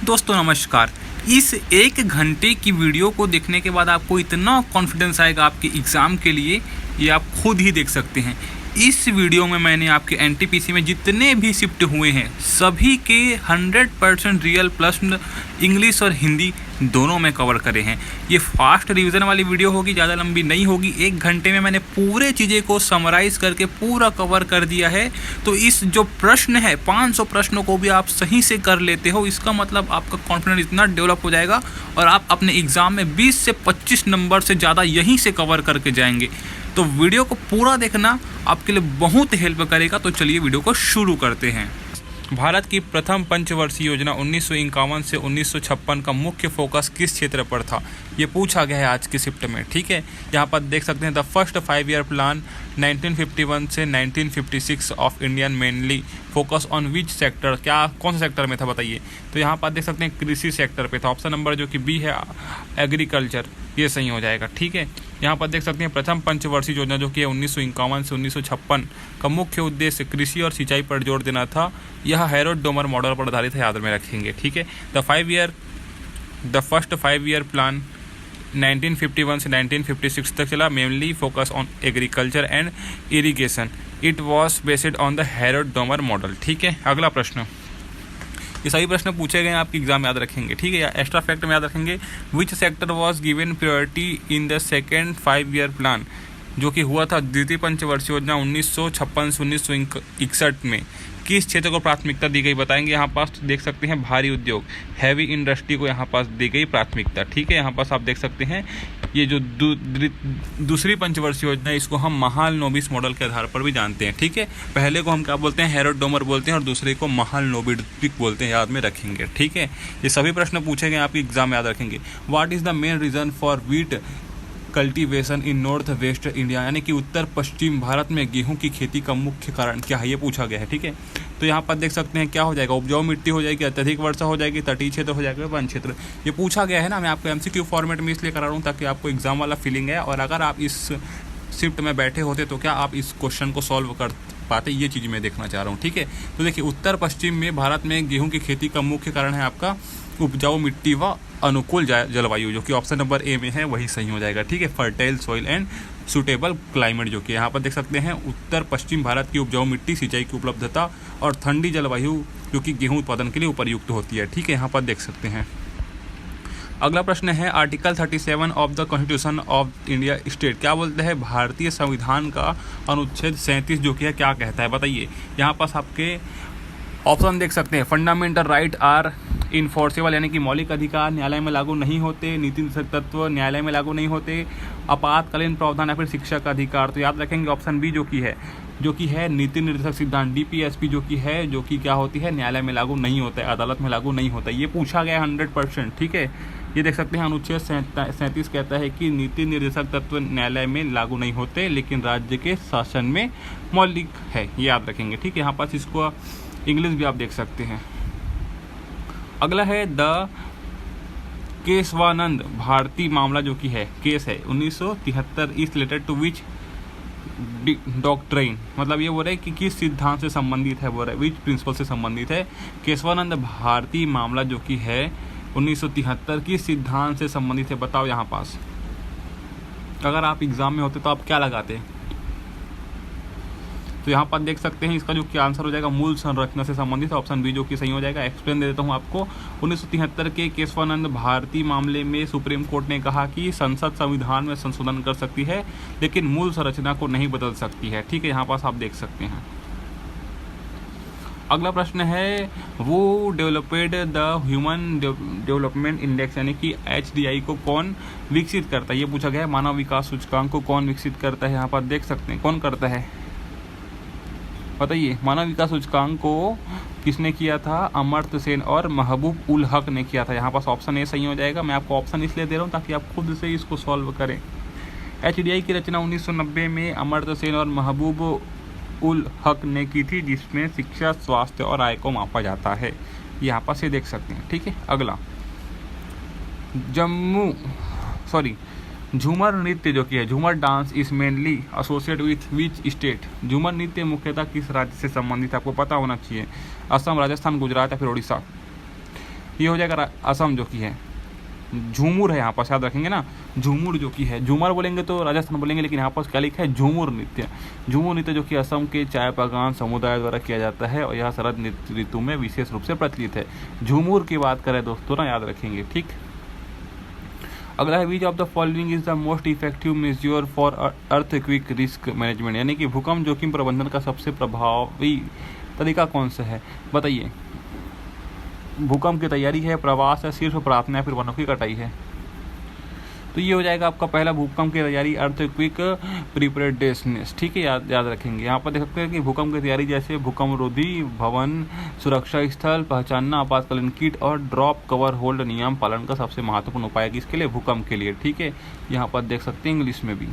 दोस्तों नमस्कार। इस 1 घंटे की वीडियो को देखने के बाद आपको इतना कॉन्फिडेंस आएगा आपके एग्ज़ाम के लिए, ये आप खुद ही देख सकते हैं। इस वीडियो में मैंने आपके एनटीपीसी में जितने भी शिफ्ट हुए हैं सभी के 100% रियल प्लस इंग्लिश और हिंदी दोनों में कवर करे हैं। ये फास्ट रिवीजन वाली वीडियो होगी, ज़्यादा लंबी नहीं होगी। 1 घंटे में मैंने पूरे चीज़ें को समराइज करके पूरा कवर कर दिया है। तो इस जो प्रश्न है 500 प्रश्नों को भी आप सही से कर लेते हो, इसका मतलब आपका कॉन्फिडेंस इतना डेवलप हो जाएगा और आप अपने एग्ज़ाम में 20 से 25 नंबर से ज़्यादा यहीं से कवर करके जाएंगे। तो वीडियो को पूरा देखना आपके लिए बहुत हेल्प करेगा। तो चलिए वीडियो को शुरू करते हैं। भारत की प्रथम पंचवर्षीय योजना 1951 से 1956 का मुख्य फोकस किस क्षेत्र पर था, ये पूछा गया है आज की शिफ्ट में। ठीक है, यहाँ पर देख सकते हैं द फर्स्ट 5 ईयर प्लान 1951 से 1956 of Indian mainly focus on which sector, क्या कौन सा सेक्टर में था बताइए। तो यहाँ पर देख सकते हैं कृषि सेक्टर पे था। ऑप्शन नंबर जो कि बी है एग्रीकल्चर, ये सही हो जाएगा। ठीक है, यहाँ पर देख सकते हैं प्रथम पंचवर्षीय योजना जो कि 1951 से 1956 का मुख्य उद्देश्य कृषि और सिंचाई पर जोर देना था। यह हैरोल्ड डोमर मॉडल पर आधारित है, याद में रखेंगे। ठीक है, द फर्स्ट 5 ईयर प्लान 1951 से 1956 तक चला, mainly focus on agriculture and irrigation. It was based on the Harold Domar model. ठीक है, अगला प्रश्न, ये सभी प्रश्न पूछे गए आपके एग्जाम याद रखेंगे। ठीक है, या एक्स्ट्रा फैक्ट में याद रखेंगे। Which sector was given priority in the second 5 year plan, जो कि हुआ था द्वितीय पंचवर्षीय योजना 1956 से 1961 में किस क्षेत्र को प्राथमिकता दी गई बताएंगे। यहाँ पास देख सकते हैं भारी उद्योग, हैवी इंडस्ट्री को यहाँ पास दी गई प्राथमिकता। ठीक है, यहाँ पास आप देख सकते हैं ये जो दूसरी पंचवर्षीय योजना है इसको हम महालनोबिस मॉडल के आधार पर भी जानते हैं। ठीक है, पहले को हम क्या बोलते हैं, हैरोल्ड डोमर बोलते हैं, और दूसरे को महालनोबिस बोलते हैं, याद में रखेंगे। ठीक है, ये सभी प्रश्न पूछे गए आपके एग्जाम में, याद रखेंगे। What is the main reason for wheat cultivation in north west India, यानी कि उत्तर पश्चिम भारत में गेहूं की खेती का मुख्य कारण क्या है, ये पूछा गया है। ठीक है, तो यहाँ पर देख सकते हैं क्या हो जाएगा, उपजाऊ मिट्टी हो जाएगी, अत्यधिक वर्षा हो जाएगी, तटीय क्षेत्र हो जाएगा, वन क्षेत्र। ये पूछा गया है ना, मैं आपको एमसीक्यू फॉर्मेट में इसलिए करा रहा हूँ ताकि आपको एग्जाम वाला फीलिंग है। और अगर आप इस शिफ्ट में बैठे होते तो क्या आप इस क्वेश्चन को सॉल्व कर पाते, ये चीज़ मैं देखना चाह रहा हूँ। ठीक है, तो देखिए उत्तर पश्चिम में भारत में गेहूँ की खेती का मुख्य कारण है आपका उपजाऊ मिट्टी व अनुकूल जलवायु, जो कि ऑप्शन नंबर ए में है, वही सही हो जाएगा। ठीक है, fertile soil and suitable climate, जो कि यहाँ पर देख सकते हैं उत्तर पश्चिम भारत की उपजाऊ मिट्टी, सिंचाई की उपलब्धता और ठंडी जलवायु जो कि गेहूं उत्पादन के लिए उपयुक्त होती है। ठीक है, यहाँ पर देख सकते हैं। अगला प्रश्न है article 37 of the constitution of India state, क्या बोलते हैं भारतीय संविधान का अनुच्छेद 37 जो कि है क्या कहता है बताइए। यहाँ पास आपके ऑप्शन देख सकते हैं। फंडामेंटल राइट आर इन्फोर्सेबल, यानी कि मौलिक अधिकार न्यायालय में लागू नहीं होते, नीति निर्देशक तत्व न्यायालय में लागू नहीं होते, आपातकालीन प्रावधान या फिर शिक्षा का अधिकार। तो याद रखेंगे ऑप्शन बी जो कि है नीति निर्देशक सिद्धांत, डीपीएसपी जो कि क्या होती है, न्यायालय में लागू नहीं होता है, अदालत में लागू नहीं होता है। ये पूछा गया 100%। ठीक है, ये देख सकते हैं अनुच्छेद 37 कहता है कि नीति निर्देशक तत्व न्यायालय में लागू नहीं होते लेकिन राज्य के शासन में मौलिक है, ये याद रखेंगे। ठीक है, यहाँ पास इसको इंग्लिश भी आप देख सकते हैं। अगला है द केशवानंद भारती मामला, जो कि है केस है 1973 is related to which doctrine, मतलब ये बोल रहे हैं कि किस सिद्धांत से संबंधित है, बोल रहे विच प्रिंसिपल से संबंधित है। केशवानंद भारती मामला जो कि है 1973 किस सिद्धांत से संबंधित है बताओ। यहाँ पास अगर आप एग्जाम में होते तो आप क्या लगाते, तो यहाँ पर देख सकते हैं इसका जो क्या आंसर हो जाएगा मूल संरचना से संबंधित, ऑप्शन बी जो कि सही हो जाएगा। एक्सप्लेन दे देता हूँ आपको। 1973 के केशवानंद भारती मामले में सुप्रीम कोर्ट ने कहा कि संसद संविधान में संशोधन कर सकती है लेकिन मूल संरचना को नहीं बदल सकती है। ठीक है, यहाँ पास आप देख सकते हैं। अगला प्रश्न है वो developed the human development index, यानी कि HDI को कौन विकसित करता है, ये पूछा गया है। मानव विकास सूचकांक को कौन विकसित करता है, यहाँ पर देख सकते हैं कौन करता है बताइए। मानव विकास सूचकांक को किसने किया था, अमर्त्य सेन और महबूब उल हक ने किया था। यहाँ पास ऑप्शन ए सही हो जाएगा। मैं आपको ऑप्शन इसलिए दे रहा हूँ ताकि आप खुद से इसको सॉल्व करें। HDI की रचना 1990 में अमर्त्य सेन और महबूब उल हक ने की थी, जिसमें शिक्षा, स्वास्थ्य और आय को मापा जाता है। यहाँ पास ये देख सकते हैं। ठीक है, अगला झूमर नृत्य जो कि है झूमर dance is mainly associate with which state, झूमर नृत्य मुख्यतः किस राज्य से संबंधित है, आपको पता होना चाहिए। असम, राजस्थान, गुजरात या फिर उड़ीसा। ये हो जाएगा असम जो कि है। झूमुर है यहाँ पर, याद रखेंगे ना, झूमुर जो कि है, झूमर बोलेंगे तो राजस्थान बोलेंगे, लेकिन यहाँ पर क्या लिखा है, झूमुर नृत्य। झूमुर नृत्य जो कि असम के चाय बागान समुदाय द्वारा किया जाता है और यह शरद ऋतु में विशेष रूप से प्रचलित है। झूमुर की बात करें दोस्तों ना, याद रखेंगे, ठीक। अगला है which of the following is the most effective measure for earthquake risk management, यानी कि भूकंप जोखिम प्रबंधन का सबसे प्रभावी तरीका कौन सा है, बताइए। भूकंप की तैयारी है, प्रवास है, सिर्फ प्रार्थना है, फिर वनों की कटाई है। तो ये हो जाएगा आपका पहला भूकंप की तैयारी, अर्थक्वेक प्रिपरेडनेस, ठीक है, याद रखेंगे। यहाँ पर देख सकते हैं कि भूकंप की तैयारी जैसे भूकंप रोधी भवन, सुरक्षा स्थल पहचानना, आपातकालीन किट और ड्रॉप कवर होल्ड नियम पालन का सबसे महत्वपूर्ण उपाय है किसके लिए, भूकंप के लिए, ठीक है। यहाँ पर देख सकते हैं इंग्लिश में भी।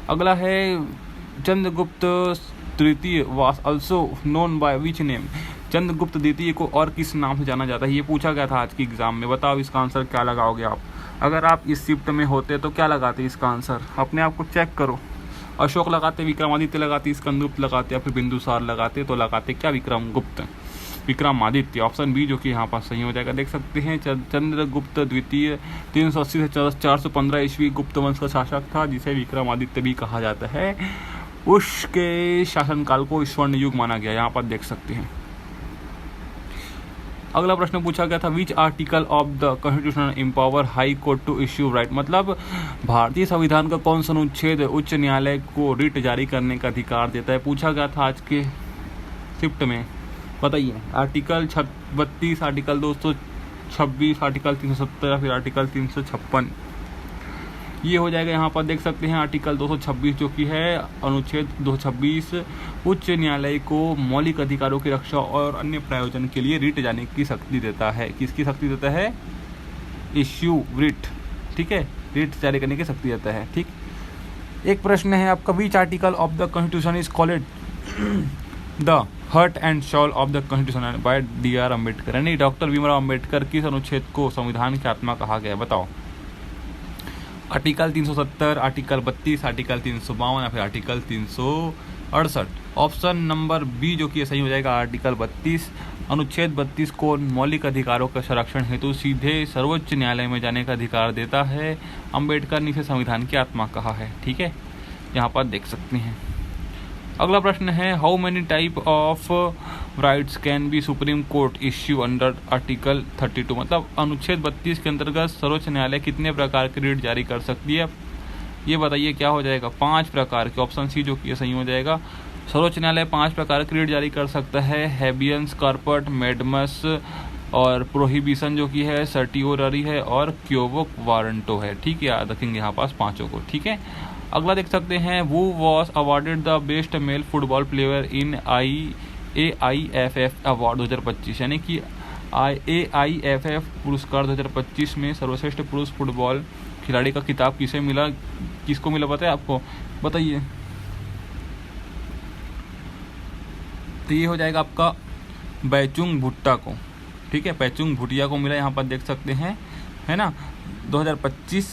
अगला है चंद्रगुप्त तृतीय was also known by which name, Chandragupta द्वितीय को और किस नाम से जाना जाता है, ये पूछा गया था आज की एग्जाम में। बताओ इसका आंसर क्या लगाओगे आप। अगर आप इस शिफ्ट में होते तो क्या लगाते इसका आंसर, अपने आप को चेक करो। अशोक लगाते, विक्रमादित्य लगाते, स्कंदगुप्त लगाते या फिर बिंदुसार लगाते, तो लगाते क्या, विक्रमादित्य। ऑप्शन बी जो कि यहाँ पर सही हो जाएगा। देख सकते हैं चंद्रगुप्त द्वितीय 380 से 415 ईस्वी गुप्त वंश का शासक था, जिसे विक्रमादित्य भी कहा जाता है। उसके शासनकाल को स्वर्ण युग माना गया, यहाँ पर देख सकते हैं। अगला प्रश्न पूछा गया था which article of the constitution empower high court to issue right, मतलब भारतीय संविधान का कौन सा अनुच्छेद उच्च न्यायालय को रिट जारी करने का अधिकार देता है, पूछा गया था आज के शिफ्ट में, बताइए। आर्टिकल 32, आर्टिकल 226, आर्टिकल 370 या फिर आर्टिकल 356। ये हो जाएगा, यहाँ पर देख सकते हैं आर्टिकल 226 जो कि है अनुच्छेद 226 उच्च न्यायालय को मौलिक अधिकारों की रक्षा और अन्य प्रयोजन के लिए रिट जाने की शक्ति देता है। किसकी शक्ति देता है, इश्यू रिट, ठीक है, रिट जारी करने की शक्ति देता है, ठीक। एक प्रश्न है आपका which article of the constitution is called the heart and soul of the constitution by D.R. Ambedkar, यानी डॉक्टर भीमराव अम्बेडकर किस अनुच्छेद को संविधान की आत्मा कहा गया, बताओ। आर्टिकल 370, आर्टिकल 32, आर्टिकल 352 या फिर आर्टिकल 368। ऑप्शन नंबर बी जो कि सही हो जाएगा, आर्टिकल 32। अनुच्छेद 32 को मौलिक अधिकारों के संरक्षण हेतु सीधे सर्वोच्च न्यायालय में जाने का अधिकार देता है। अम्बेडकर ने इसे संविधान की आत्मा कहा है, ठीक है, यहाँ पर देख सकते हैं। अगला प्रश्न है how many type of rights can be supreme court issue under article 32, मतलब अनुच्छेद 32 के अंतर्गत सर्वोच्च न्यायालय कितने प्रकार की रिट जारी कर सकती है, ये बताइए क्या हो जाएगा, 5 प्रकार के। ऑप्शन सी जो कि सही हो जाएगा, सर्वोच्च न्यायालय 5 प्रकार की रिट जारी कर सकता है, हैबियंस कॉर्पस, मैडमस और प्रोहिबिशन जो कि है, सर्टिओररी है और क्योवो वारंटो है, ठीक है, याद रखेंगे यहाँ पास पाँचों को, ठीक है। अगला देख सकते हैं वो was awarded the best male football player in AIFF award 2025, यानी कि AIFF पुरस्कार 2025 में सर्वश्रेष्ठ पुरुष फुटबॉल खिलाड़ी का खिताब किसे मिला, किसको मिला पता है आपको, बताइए। तो ये हो जाएगा आपका बैचुंग भुट्टा को, ठीक है, बैचुंग भुटिया को मिला, यहाँ पर देख सकते हैं, है ना। 2025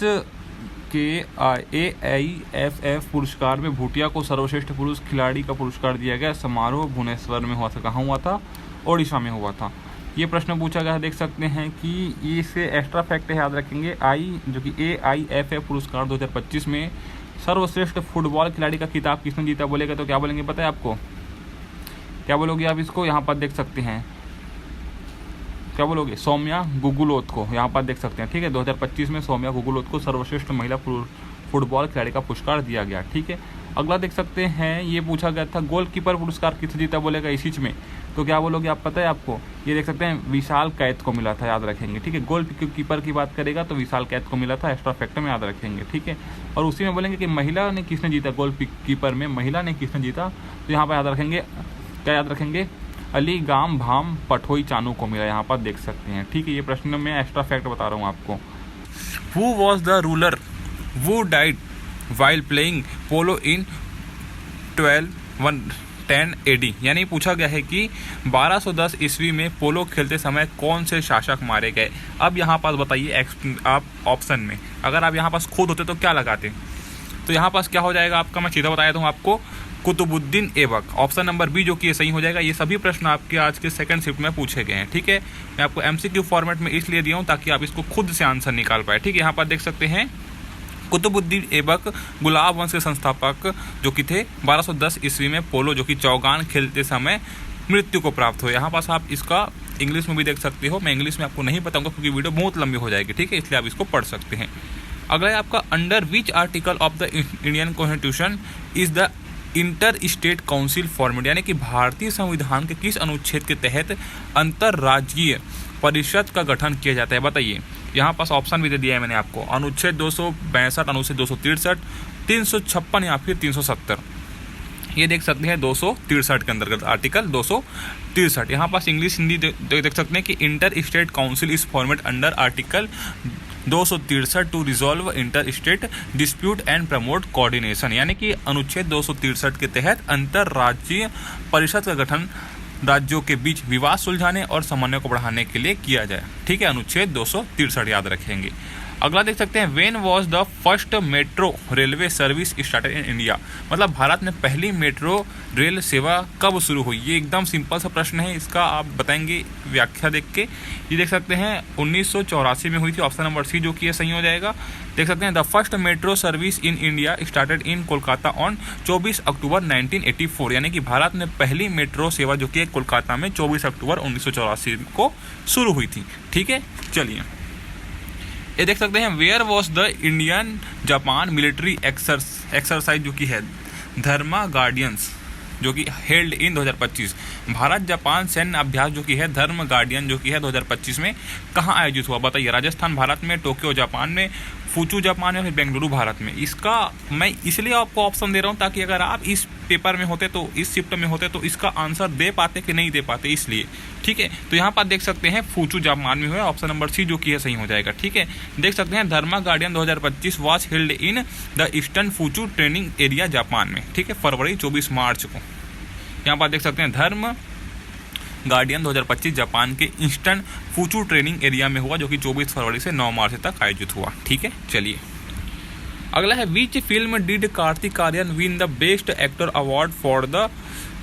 के AIFF पुरस्कार में भूटिया को सर्वश्रेष्ठ पुरुष खिलाड़ी का पुरस्कार दिया गया। समारोह भुवनेश्वर में हुआ था, कहाँ हुआ था, ओडिशा में हुआ था। ये प्रश्न पूछा गया है, देख सकते हैं कि इसे एक्स्ट्रा फैक्ट है, याद रखेंगे। जो कि AIFF पुरस्कार 2025 में सर्वश्रेष्ठ फुटबॉल खिलाड़ी का खिताब किसने जीता बोलेगा तो क्या बोलेंगे पता है आपको, क्या बोलोगे आप इसको, यहाँ पर देख सकते हैं, क्या बोलोगे, सौम्या गुगुलोथ को, यहाँ पर देख सकते हैं, ठीक है। 2025 में सौम्या गुगुलोथ को सर्वश्रेष्ठ महिला फुटबॉल खिलाड़ी का पुरस्कार दिया गया, ठीक है। अगला देख सकते हैं, ये पूछा गया था गोलकीपर पुरस्कार किसने जीता बोलेगा इसी में, तो क्या बोलोगे आप पता है आपको, ये देख सकते हैं विशाल कैद को मिला था, याद रखेंगे, ठीक है। गोल कीपर की बात करेगा तो विशाल कैद को मिला था, एक्स्ट्रा फैक्टर में याद रखेंगे, ठीक है। और उसी में बोलेंगे कि महिला ने किसने जीता, गोल कीपर में महिला ने किसने जीता, तो यहाँ पर याद रखेंगे, क्या याद रखेंगे, अली गाम भाम पठोई चानू को मिला, यहाँ पर देख सकते हैं, ठीक है। ये प्रश्न में एक्स्ट्रा फैक्ट बता रहा हूँ आपको। हु वॉज द रूलर वो डाइड वाइल प्लेइंग पोलो इन 1210 AD, यानी पूछा गया है कि 1210 ईस्वी में पोलो खेलते समय कौन से शासक मारे गए। अब यहाँ पास बताइए आप ऑप्शन में, अगर आप यहाँ पास खुद होते तो क्या लगाते, तो यहाँ पास क्या हो जाएगा आपका, मैं सीधा बताया दूँ आपको, Qutbuddin Aibak. Option number B जो कि ये सही हो जाएगा। ये सभी प्रश्न आपके आज के सेकंड शिफ्ट में पूछे गए हैं, ठीक है। मैं आपको एमसीक्यू फॉर्मेट में इसलिए दिया हूँ ताकि आप इसको खुद से आंसर निकाल पाए, ठीक है। यहाँ पर देख सकते हैं कुतुबुद्दीन ऐबक गुलाब वंश के संस्थापक जो कि थे 1210 ईस्वी में पोलो जो कि चौगान खेलते समय मृत्यु को प्राप्त हुए। यहाँ पास आप इसका इंग्लिश में भी देख सकते हो। मैं इंग्लिश में आपको नहीं बताऊंगा क्योंकि वीडियो बहुत लंबी हो जाएगी, ठीक है, इसलिए आप इसको पढ़ सकते हैं। अगला है आपका under which article of the Indian constitution is the inter state council format, यानी कि भारतीय संविधान के किस अनुच्छेद के तहत अंतर्राज्यीय परिषद का गठन किया जाता है, बताइए। यहाँ पास ऑप्शन भी दे दिया है मैंने आपको, अनुच्छेद 262, अनुच्छेद 263, 356 या फिर 370। ये देख सकते हैं 263 के अंतर्गत आर्टिकल 263। यहाँ पास इंग्लिश हिंदी देख सकते हैं कि inter state council is formed under article 263 to resolve inter state dispute and promote coordination, यानी कि अनुच्छेद 263 के तहत अंतर्राज्यीय परिषद का गठन राज्यों के बीच विवाद सुलझाने और समन्वय को बढ़ाने के लिए किया जाए, ठीक है। अनुच्छेद 263 याद रखेंगे। अगला देख सकते हैं when was the first metro railway service started in India, मतलब भारत में पहली मेट्रो रेल सेवा कब शुरू हुई। ये एकदम सिंपल सा प्रश्न है, इसका आप बताएंगे व्याख्या देख के। ये देख सकते हैं 1984 में हुई थी। ऑप्शन नंबर सी जो कि ये सही हो जाएगा। देख सकते हैं the first metro service in India started in Kolkata on 24 अक्टूबर 1984, यानी कि भारत में पहली मेट्रो सेवा जो कि कोलकाता में 24 अक्टूबर 1984 को शुरू हुई थी, ठीक है। चलिए ये देख सकते हैं where was the Indian Japan military exercise जो कि है धर्मा गार्डियंस जो कि हेल्ड इन 2025। भारत जापान सैन्य अभ्यास जो कि है धर्म गार्डियन जो कि है 2025 में कहाँ आयोजित हुआ, बताइए। राजस्थान भारत में, टोक्यो जापान में, फुचू जापान में, फिर बेंगलुरु भारत में। इसका मैं इसलिए आपको ऑप्शन दे रहा हूँ ताकि अगर आप इस पेपर में होते तो, इस शिफ्ट में होते तो इसका आंसर दे पाते कि नहीं दे पाते, इसलिए, ठीक है। तो यहाँ पर देख सकते हैं फुचू जापान में हुआ। ऑप्शन नंबर सी जो कि है सही हो जाएगा, ठीक है। देख सकते हैं Dharma Guardian 2025 was held in the eastern Fuchu training area Japan में, ठीक है, फरवरी 24 मार्च को। यहाँ पर देख सकते हैं धर्म गार्डियन 2025 जापान के ईस्टर्न फुचू ट्रेनिंग एरिया में हुआ जो कि 24 फरवरी से 9 मार्च तक आयोजित हुआ, ठीक है। चलिए अगला है which film did Kartik Aaryan win the best actor award for the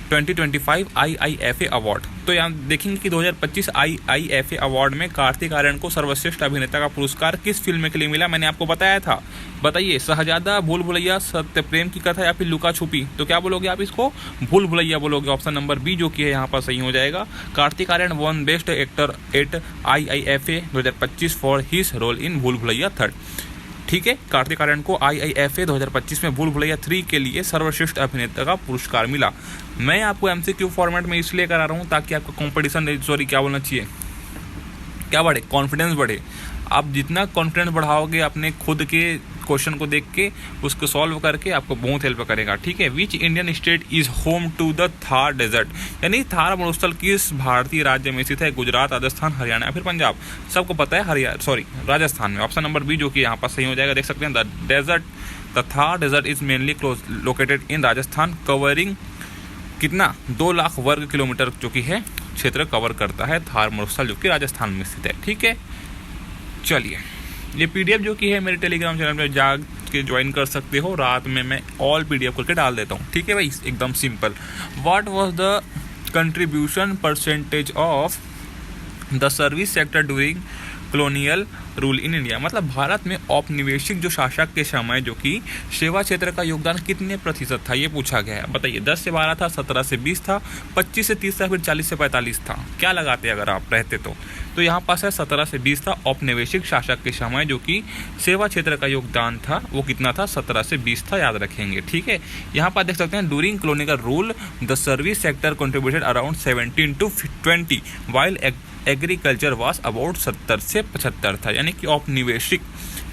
2025 IIFA award. तो यहाँ देखेंगे कि 2025 IIFA अवार्ड में कार्तिक आर्यन को सर्वश्रेष्ठ अभिनेता का पुरस्कार किस फिल्म के लिए मिला, मैंने आपको बताया था। बताइए शहजादा, भूल भुलैया, सत्य प्रेम की कथा या फिर लुका छुपी। तो क्या बोलोगे आप इसको, भूल भुलैया बोलोगे। ऑप्शन नंबर बी जो कि है यहाँ पर सही हो जाएगा। Kartik Aaryan won best actor at IIFA 2025 for his role in Bhool Bhulaiyaa 3, ठीक है। कार्तिक आर्यन को IIFA 2025 में भूल भुलैया 3 के लिए सर्वश्रेष्ठ अभिनेता का पुरस्कार मिला। मैं आपको MCQ फॉर्मेट में इसलिए करा रहा हूँ ताकि आपका कंपटीशन, सॉरी क्या बोलना चाहिए, क्या बढ़े, कॉन्फिडेंस बढ़े। आप जितना कॉन्फिडेंस बढ़ाओगे अपने खुद के क्वेश्चन को देख के, उसको सॉल्व करके, आपको बहुत हेल्प करेगा, ठीक है। Which Indian state is home to the Thar desert, यानी थार मरुस्थल किस भारतीय राज्य में स्थित है, गुजरात, राजस्थान, हरियाणा या फिर पंजाब। सबको पता है राजस्थान में। ऑप्शन नंबर बी जो कि यहाँ पर सही हो जाएगा। देख सकते हैं the Thar desert is mainly located in Rajasthan, covering कितना 2 लाख वर्ग किलोमीटर जो कि है क्षेत्र कवर करता है थार मरुस्थल जो कि राजस्थान में स्थित है, ठीक है। चलिए ये PDF जो कि है मेरे टेलीग्राम चैनल में जा के ज्वाइन कर सकते हो। रात में मैं ऑल PDF करके डाल देता हूँ, ठीक है भाई, एकदम simple. What was the contribution percentage of the service sector during colonial rule in India, मतलब भारत में औपनिवेशिक जो शासक के समय जो कि सेवा क्षेत्र का योगदान कितने प्रतिशत था, ये पूछा गया है। बताइए 10 से 12 था, 17 से 20 था, 25 से 30 था, फिर 40 से 45 था। क्या लगाते अगर आप रहते तो यहाँ पास है 17 से 20 था। औपनिवेशिक शासक के समय जो कि सेवा क्षेत्र का योगदान था वो कितना था, 17 से 20 था, याद रखेंगे, ठीक है। यहाँ पर देख सकते हैं during colonial rule the service sector contributed around 17 to 20 while agriculture वास अबाउट 70 से 75 था, यानी कि औपनिवेशिक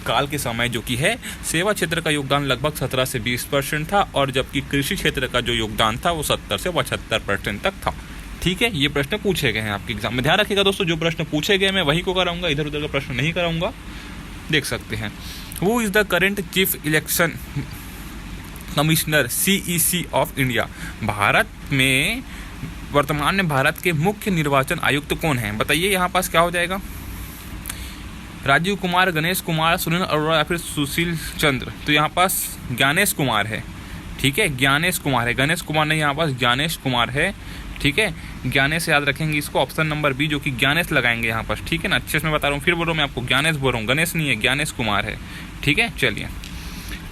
काल के समय जो कि है सेवा क्षेत्र का योगदान लगभग 17 से 20% था, और जबकि कृषि क्षेत्र का जो योगदान था वो 70 से 75% तक था, ठीक है। ये प्रश्न पूछे गए हैं आपके एग्जाम में, ध्यान रखिएगा दोस्तों। जो प्रश्न पूछे गए मैं वही को कराऊंगा, इधर उधर का प्रश्न नहीं कराऊंगा। देख सकते हैं who is the current chief election commissioner CEC of India, Bharat में वर्तमान में भारत के मुख्य निर्वाचन आयुक्त कौन है, बताइए। यहाँ पास क्या हो जाएगा, राजीव कुमार, गणेश कुमार, सुनील अरोड़ा या फिर सुशील चंद्र। तो यहाँ पास ज्ञानेश कुमार है, ठीक है, ज्ञानेश कुमार है, गणेश कुमार नहीं, यहाँ पास ज्ञानेश कुमार है। ठीक है, ज्ञानेश याद रखेंगे इसको, ऑप्शन नंबर बी जो कि ज्ञानेश लगाएंगे यहाँ पर। ठीक है ना, अच्छे से मैं बता रहा हूँ, फिर बोल रहा हूँ मैं आपको, ज्ञानेश बोल रहा हूँ, गणेश नहीं है, ज्ञानेश कुमार है। ठीक है, चलिए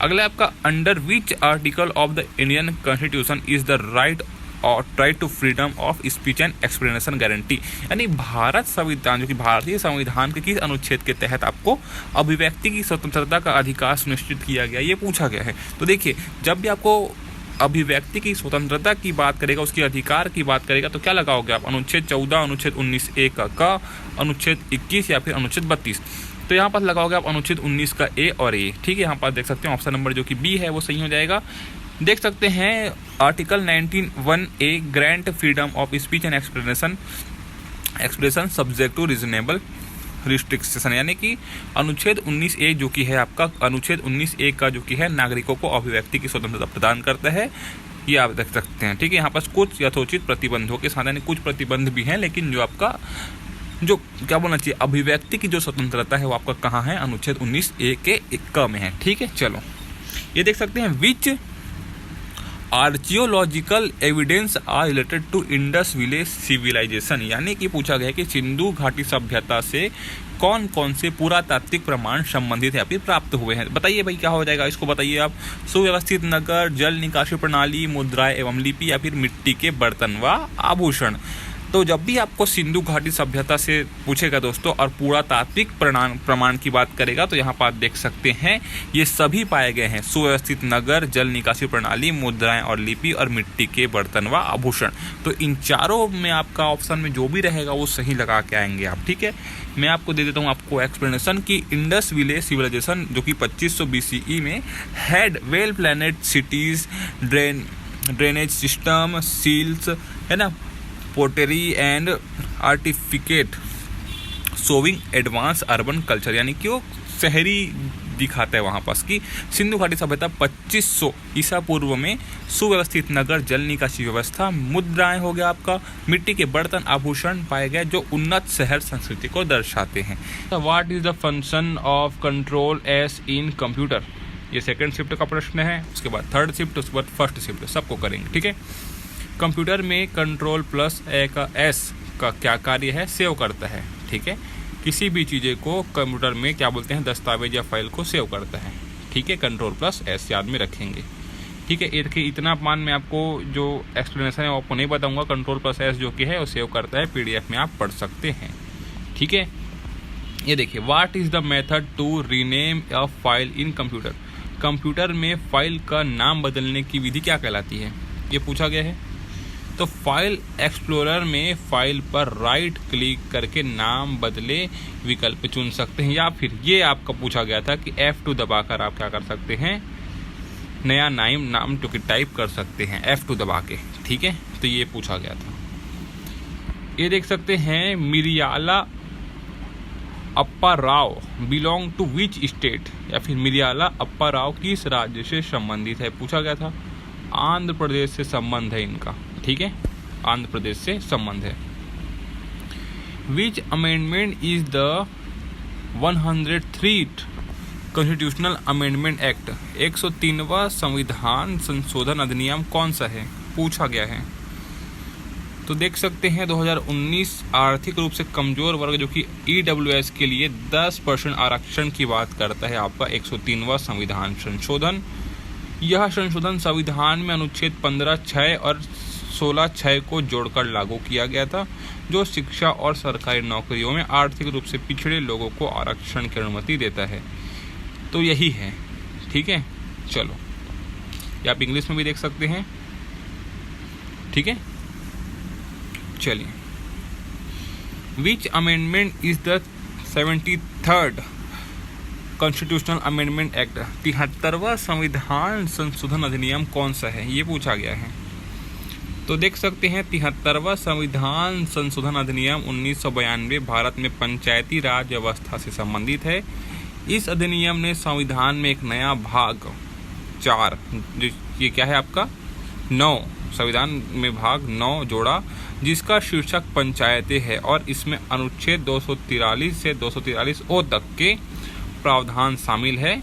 अगला आपका, under which article of the Indian constitution is the right to freedom of speech and explanation guarantee, यानी भारत संविधान जो कि भारतीय संविधान के किस अनुच्छेद के तहत आपको अभिव्यक्ति की स्वतंत्रता का अधिकार सुनिश्चित किया गया, ये पूछा गया है। तो देखिए, जब भी आपको अभिव्यक्ति की स्वतंत्रता की बात करेगा, उसके अधिकार की बात करेगा, तो क्या लगाओगे आप, अनुच्छेद 14, अनुच्छेद 19A का, अनुच्छेद 21 या फिर अनुच्छेद 32। तो यहाँ पर लगाओगे आप अनुच्छेद 19 का ए और ए। ठीक है, यहाँ पर देख सकते हैं ऑप्शन नंबर जो कि बी है वो सही हो जाएगा। देख सकते हैं article 19(1)A grant freedom of speech and expression subject to reasonable restriction, यानी कि अनुच्छेद 19A जो कि है आपका, अनुच्छेद 19A का जो कि है नागरिकों को अभिव्यक्ति की स्वतंत्रता प्रदान करता है, ये आप देख सकते हैं। ठीक है, यहाँ पर कुछ यथोचित प्रतिबंधों के साथ, यानी कुछ प्रतिबंध भी हैं, लेकिन जो आपका जो क्या बोलना चाहिए, अभिव्यक्ति की जो स्वतंत्रता है वो आपका कहाँ है, अनुच्छेद 19A के क में है। ठीक है, चलो ये देख सकते हैं, which archaeological evidence are related to Indus valley civilisation, यानी कि पूछा गया है कि सिंधु घाटी सभ्यता से कौन कौन से पुरातात्विक प्रमाण संबंधित है या फिर प्राप्त हुए हैं। बताइए भाई क्या हो जाएगा, इसको बताइए आप। सुव्यवस्थित नगर, जल निकासी प्रणाली, मुद्राएं एवं लिपि या फिर मिट्टी के बर्तन व आभूषण। तो जब भी आपको सिंधु घाटी सभ्यता से पूछेगा दोस्तों और पुरातात्विक प्रमाण की बात करेगा, तो यहाँ पर आप देख सकते हैं ये सभी पाए गए हैं, सुव्यवस्थित नगर, जल निकासी प्रणाली, मुद्राएं और लिपि और मिट्टी के बर्तन व आभूषण। तो इन चारों में आपका ऑप्शन में जो भी रहेगा वो सही लगा के आएंगे आप। ठीक है, मैं आपको दे देता हूँ आपको एक्सप्लेनेशन की, इंडस विलेज सिविलाइजेशन जो कि 2500 BCE में had well planned cities, drainage system, seals, है ना, pottery and artefact showing advance urban culture, यानी कि वो शहरी दिखाता है वहाँ पास कि सिंधु घाटी सभ्यता 2500 ईसा पूर्व में सुव्यवस्थित नगर, जल निकासी व्यवस्था, मुद्राएं हो गया आपका, मिट्टी के बर्तन, आभूषण पाए गए जो उन्नत शहर संस्कृति को दर्शाते हैं। What is the function of control S in computer, ये सेकंड शिफ्ट का प्रश्न है, उसके बाद थर्ड शिफ्ट, उसके बाद फर्स्ट शिफ्ट, सबको करेंगे। ठीक है, कंप्यूटर में कंट्रोल प्लस ए का एस का क्या कार्य है, सेव करता है। ठीक है, किसी भी चीज़ें को कंप्यूटर में क्या बोलते हैं, दस्तावेज या फाइल को सेव करता है। ठीक है, कंट्रोल प्लस एस याद में रखेंगे। ठीक है, देखिए इतना मान मैं आपको जो एक्सप्लेनेशन है वो आपको नहीं बताऊंगा, कंट्रोल प्लस एस जो कि है वो सेव करता है, PDF में आप पढ़ सकते हैं। ठीक है, ये देखिए, what is the method to rename a file in computer, computer में फाइल का नाम बदलने की विधि क्या कहलाती है, ये पूछा गया है। तो फाइल एक्सप्लोरर में फाइल पर राइट क्लिक करके नाम बदले विकल्प चुन सकते हैं, या फिर ये आपका पूछा गया था कि F2 दबाकर आप क्या कर सकते हैं, नया नाम तो टाइप कर सकते हैं F2 दबा के। ठीक है, तो ये पूछा गया था। ये देख सकते हैं, Miriyala Appa Rao belong to which state, या फिर मिरियाला अप्पा राव किस राज्य से संबंधित है, पूछा गया था। आंध्र प्रदेश से संबंध है इनका। ठीक है, आंध्र प्रदेश से संबंध है। Which amendment is the 103th constitutional amendment act, 103वां संविधान संशोधन अधिनियम कौन सा है, पूछा गया है। तो देख सकते हैं 2019 आर्थिक रूप से कमजोर वर्ग जो कि EWS के लिए 10% आरक्षण की बात करता है, आपका 103वां संविधान संशोधन। यह संशोधन संविधान में अनुच्छेद 15(6) और 16(6) को जोड़कर लागू किया गया था, जो शिक्षा और सरकारी नौकरियों में आर्थिक रूप से पिछड़े लोगों को आरक्षण की अनुमति देता है। तो यही है। ठीक है, चलो या आप इंग्लिश में भी देख सकते हैं। ठीक है, चलिए, which amendment is the 73rd constitutional amendment act, 73वां संविधान संशोधन अधिनियम कौन सा है, ये पूछा गया है। तो देख सकते हैं 73वां संविधान संशोधन अधिनियम 1992 भारत में पंचायती राज व्यवस्था से संबंधित है। इस अधिनियम ने संविधान में एक नया भाग 4, ये क्या है आपका 9, संविधान में भाग 9 जोड़ा, जिसका शीर्षक पंचायतें है, और इसमें अनुच्छेद 243 से 243 ओ तक के प्रावधान शामिल है।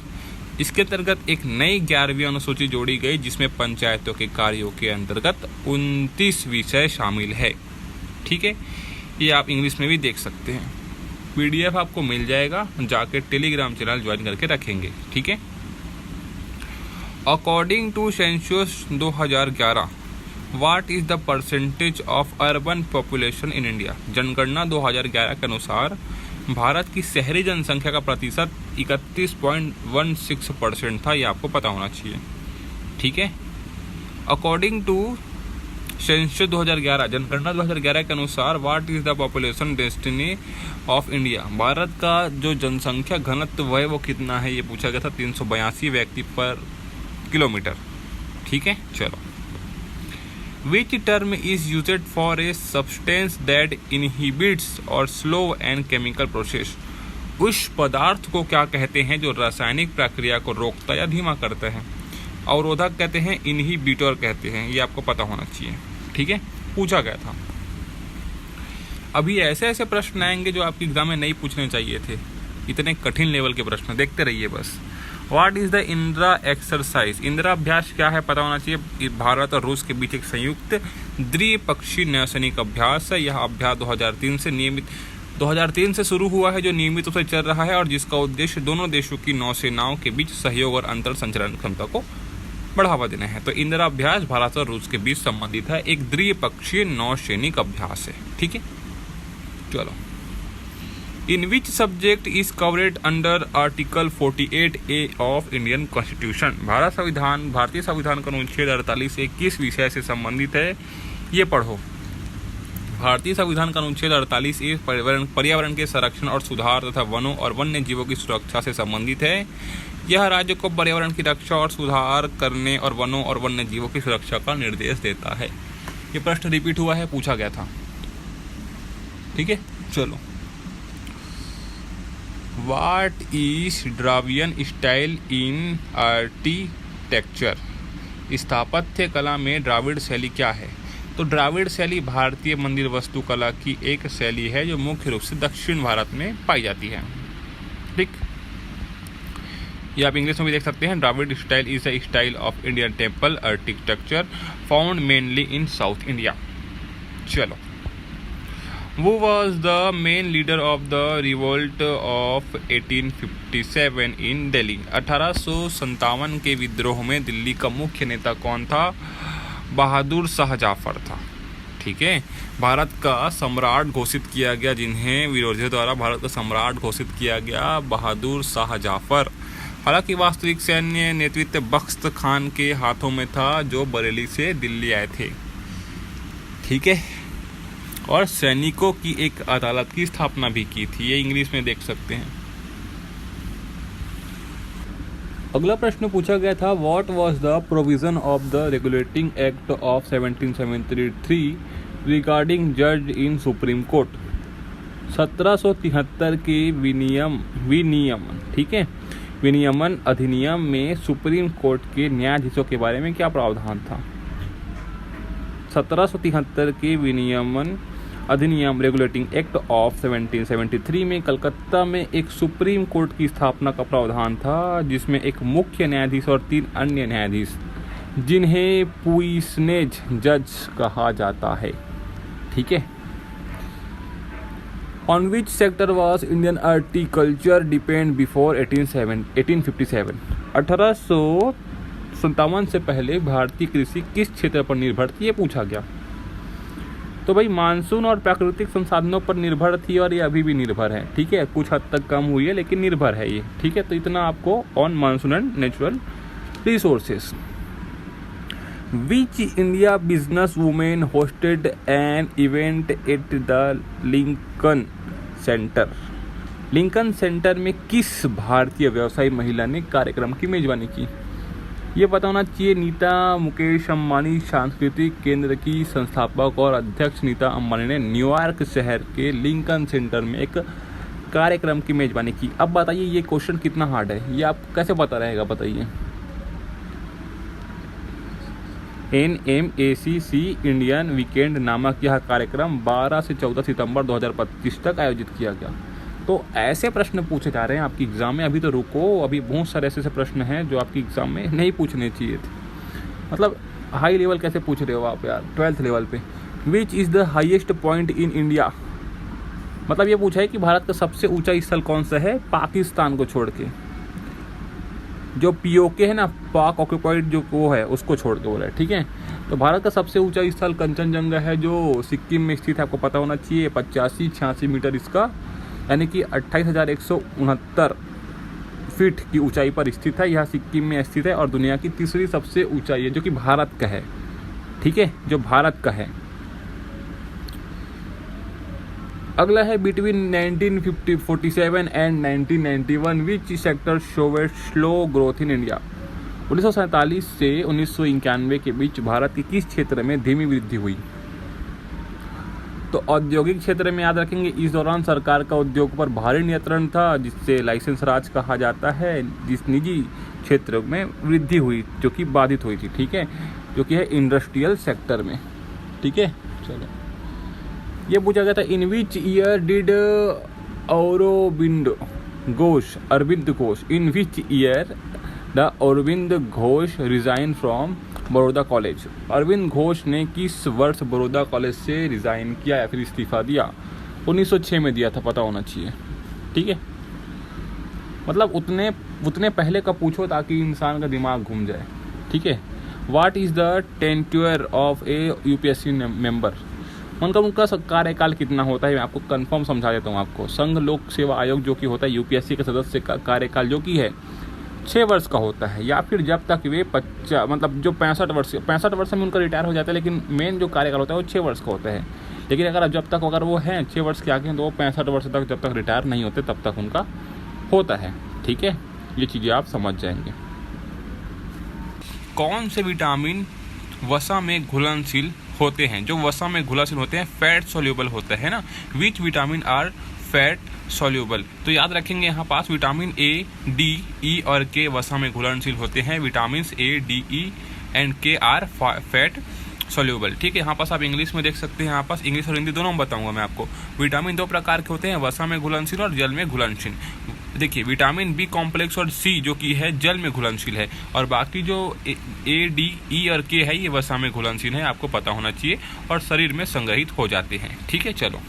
इसके अंतर्गत एक नई 11वीं अनुसूची जोड़ी गई जिसमें पंचायतों के कार्यों के अंतर्गत 29 विषय शामिल है। ठीक है, ये आप इंग्लिश में भी देख सकते हैं। PDF आपको मिल जाएगा, जाके टेलीग्राम चैनल ज्वाइन करके रखेंगे। ठीक है। According to census 2011 what is the percentage of urban population in India? जनगणना 2011 के अनुसार भारत की शहरी जनसंख्या का प्रतिशत 31.16% था। ये आपको पता होना चाहिए। ठीक है। अकॉर्डिंग टू सेंसस 2011 जनगणना 2011 के अनुसार what is the population destiny of India? Bharat का जो जनसंख्या घनत्व है वो कितना है, ये पूछा गया था। 382 व्यक्ति पर किलोमीटर। ठीक है। चलो, Which term is used for a substance that inhibits or slow and chemical process? उस पदार्थ को क्या कहते हैं जो रासायनिक प्रक्रिया को रोकता या धीमा करता है? अवरोधक कहते हैं, इनहिबिटर कहते हैं। ये आपको पता होना चाहिए। ठीक है, पूछा गया था। अभी ऐसे ऐसे प्रश्न आएंगे जो आपके एग्जाम में नहीं पूछने चाहिए थे। इतने कठिन लेवल के प्रश्न देखते रहिए बस। What is the Indira exercise? Indira अभ्यास क्या है पता होना चाहिए। भारत और रूस के बीच एक संयुक्त द्विपक्षीय नौसैनिक अभ्यास है। यह अभ्यास 2003 से शुरू हुआ है, जो नियमित रूप से चल रहा है और जिसका उद्देश्य दोनों देशों की नौसेनाओं के बीच सहयोग और अंतर संचालन क्षमता को बढ़ावा देना है। तो इंदिरा अभ्यास भारत और रूस के बीच संबंधित है, एक द्विपक्षीय नौसैनिक अभ्यास है। ठीक है। चलो, in which subject is covered under article 48A of Indian constitution? भारतीय संविधान का अनुच्छेद 48 किस विषय से संबंधित है, ये पढ़ो। भारतीय संविधान का अनुच्छेद 48A पर्यावरण के संरक्षण और सुधार तथा वनों और वन्य जीवों की सुरक्षा से संबंधित है। यह राज्य को पर्यावरण की रक्षा और सुधार करने और वनों और वन्य जीवों की सुरक्षा का निर्देश देता है। ये प्रश्न रिपीट हुआ है, पूछा गया था। ठीक है। चलो, What is Dravidian style in architecture? स्थापत्य कला में द्राविड़ शैली क्या है? तो द्राविड़ शैली भारतीय मंदिर वास्तुकला की एक शैली है जो मुख्य रूप से दक्षिण भारत में पाई जाती है। ठीक, ये आप इंग्लिश में भी देख सकते हैं। Dravida style is a style of Indian temple architecture found mainly in south India. चलो, Who was the main leader of the revolt of 1857 in Delhi? 1857 के विद्रोह में दिल्ली का मुख्य नेता कौन था? बहादुर शाह जाफर था। ठीक है। भारत का सम्राट घोषित किया गया, जिन्हें विरोधियों द्वारा भारत का सम्राट घोषित किया गया, बहादुर शाह जाफर। हालांकि वास्तविक सैन्य नेतृत्व बख्त खान के हाथों में था, जो बरेली से दिल्ली आए थे। ठीक है। और सैनिकों की एक अदालत की स्थापना भी की थी। ये इंग्लिश में देख सकते हैं। अगला प्रश्न पूछा गया था, what was the provision of the regulating act of 1773 regarding जज इन सुप्रीम कोर्ट? 1773 के विनियमन, ठीक है, विनियमन अधिनियम में सुप्रीम कोर्ट के न्यायाधीशों के बारे में क्या प्रावधान था? 1773 के विनियमन अधिनियम रेगुलेटिंग एक्ट ऑफ 1773 में कलकत्ता में एक सुप्रीम कोर्ट की स्थापना का प्रावधान था, जिसमें एक मुख्य न्यायाधीश और 3 अन्य न्यायाधीश, जिन्हें पुइसनेज जज कहा जाता है। ठीक है। On which sector was Indian agriculture depend before 1857? 1857 से पहले भारतीय कृषि किस क्षेत्र पर निर्भर थी, ये पूछा गया। तो भाई मानसून और प्राकृतिक संसाधनों पर निर्भर थी, और ये अभी भी निर्भर है। ठीक है, कुछ हद तक कम हुई है लेकिन निर्भर है ये। ठीक है, तो इतना आपको on monsoon and natural resources. Which India business women hosted an event at the Lincoln centre? Lincoln centre में किस भारतीय व्यवसायी महिला ने कार्यक्रम की मेजबानी की? ये पता होना चाहिए। नीता मुकेश अंबानी सांस्कृतिक केंद्र की संस्थापक और अध्यक्ष नीता अंबानी ने न्यूयॉर्क शहर के लिंकन सेंटर में एक कार्यक्रम की मेजबानी की। अब बताइए ये क्वेश्चन कितना हार्ड है, ये आप कैसे पता रहेगा बताइए। NMACC इंडियन वीकेंड नामक यह कार्यक्रम 12 से 14 सितंबर 2025 तक आयोजित किया गया। तो ऐसे प्रश्न पूछे जा रहे हैं आपकी एग्ज़ाम में। अभी तो रुको, अभी बहुत सारे ऐसे प्रश्न हैं जो आपकी एग्ज़ाम में नहीं पूछने चाहिए थे। मतलब हाई लेवल कैसे पूछ रहे हो आप यार, 12th लेवल पे। Which is the highest point in India, मतलब ये पूछा है कि भारत का सबसे ऊंचा स्थल कौन सा है पाकिस्तान को छोड़ के। जो POK है ना, पाक ऑक्यूपाइड जो वो है, उसको छोड़ के बोला है, ठीक है। तो भारत का सबसे ऊंचा स्थल कंचनजंगा है, जो सिक्किम में स्थित है, आपको पता होना चाहिए। 85-86 मीटर इसका, यानी कि 28,169 फीट की ऊंचाई पर स्थित है। यह सिक्किम में स्थित है और दुनिया की तीसरी सबसे ऊंचाई है, जो कि भारत का है, ठीक है, जो भारत का है। अगला है between 1947 and 1991 which sector showed slow growth in India. 1947 से 1991 के बीच भारत के किस क्षेत्र में धीमी वृद्धि हुई? तो औद्योगिक क्षेत्र में याद रखेंगे, इस दौरान सरकार का उद्योग पर भारी नियंत्रण था, जिससे लाइसेंस राज कहा जाता है। जिस निजी क्षेत्र में वृद्धि हुई जो कि बाधित हुई थी, ठीक है, जो कि है इंडस्ट्रियल सेक्टर में, ठीक है। चलो, ये पूछा गया था in which year did Aurobindo Ghosh in which year the Aurobindo Ghosh resign from Baroda college. Aurobindo Ghosh ने किस वर्ष बड़ौदा कॉलेज से रिजाइन किया या फिर इस्तीफा दिया? 1906 में दिया था, पता होना चाहिए, ठीक है। मतलब उतने पहले का पूछो ताकि इंसान का दिमाग घूम जाए, ठीक है। What is the tenure of A UPSC member, उनका कार्यकाल कितना होता है? मैं आपको कंफर्म समझा देता हूँ आपको। संघ लोक सेवा आयोग जो कि होता है UPSC के सदस्य का कार्यकाल जो कि है 6 वर्ष का होता है, या फिर जब तक वे 65 वर्ष में उनका रिटायर हो जाता है। लेकिन मेन जो कार्यकाल होता है वो 6 वर्ष का होता है। लेकिन अगर वो हैं 6 वर्ष के आगे हैं तो वो 65 वर्ष तक जब तक रिटायर नहीं होते तब तक उनका होता है, ठीक है। ये चीज़ें आप समझ जाएंगे। कौन से विटामिन वसा में घुलनशील होते हैं? जो वसा में घुलनशील होते हैं फैट सोल्यूबल होता है ना। Which vitamin are fat soluble, तो याद रखेंगे यहाँ पास विटामिन A, D, E और K वसा में घुलनशील होते हैं। Vitamin A, D, E and K are fat soluble, ठीक है। यहाँ पास आप इंग्लिश में देख सकते हैं, यहाँ पास इंग्लिश और हिंदी दोनों में बताऊंगा मैं आपको। विटामिन 2 प्रकार के होते हैं, वसा में घुलनशील और जल में घुलनशील। देखिए, विटामिन B कॉम्प्लेक्स और C जो कि है जल में घुलनशील है, और बाकी जो A, D, E और K है ये वसा में घुलनशील है, आपको पता होना चाहिए, और शरीर में संग्रहित हो जाते हैं, ठीक है। चलो,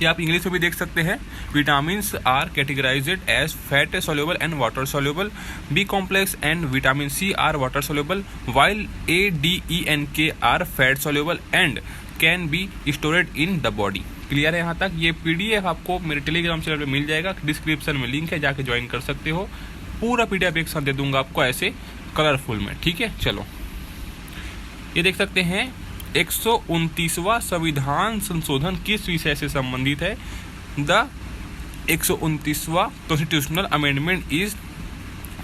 ये आप इंग्लिश में भी देख सकते हैं। Vitamins are categorised as fat soluble and water soluble. B complex and vitamin C are water soluble, while A, D, E and K are fat soluble and can be stored in the body. Clear है यहाँ तक? ये PDF आपको मेरे Telegram channel पे मिल जाएगा, description में link है, जाके ज्वाइन कर सकते हो। पूरा PDF एक साथ दे दूंगा आपको ऐसे कलरफुल में, ठीक है। चलो, ये देख सकते हैं 129वां संविधान संशोधन किस विषय से संबंधित है? द 129वां constitutional amendment is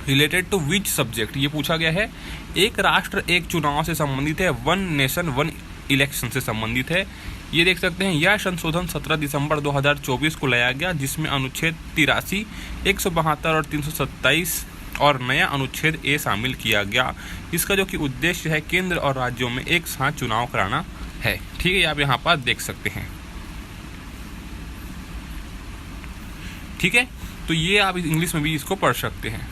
related to which subject, ये पूछा गया है। एक राष्ट्र एक चुनाव से संबंधित है, वन नेशन वन इलेक्शन से संबंधित है। ये देख सकते हैं, यह संशोधन 17 दिसंबर 2024 को लाया गया, जिसमें अनुच्छेद 83, 172 और 327 और नया अनुच्छेद A शामिल किया गया। इसका जो कि उद्देश्य है केंद्र और राज्यों में एक साथ चुनाव कराना है, ठीक है। आप यहाँ पर देख सकते हैं, ठीक है। तो ये आप इंग्लिश में भी इसको पढ़ सकते हैं।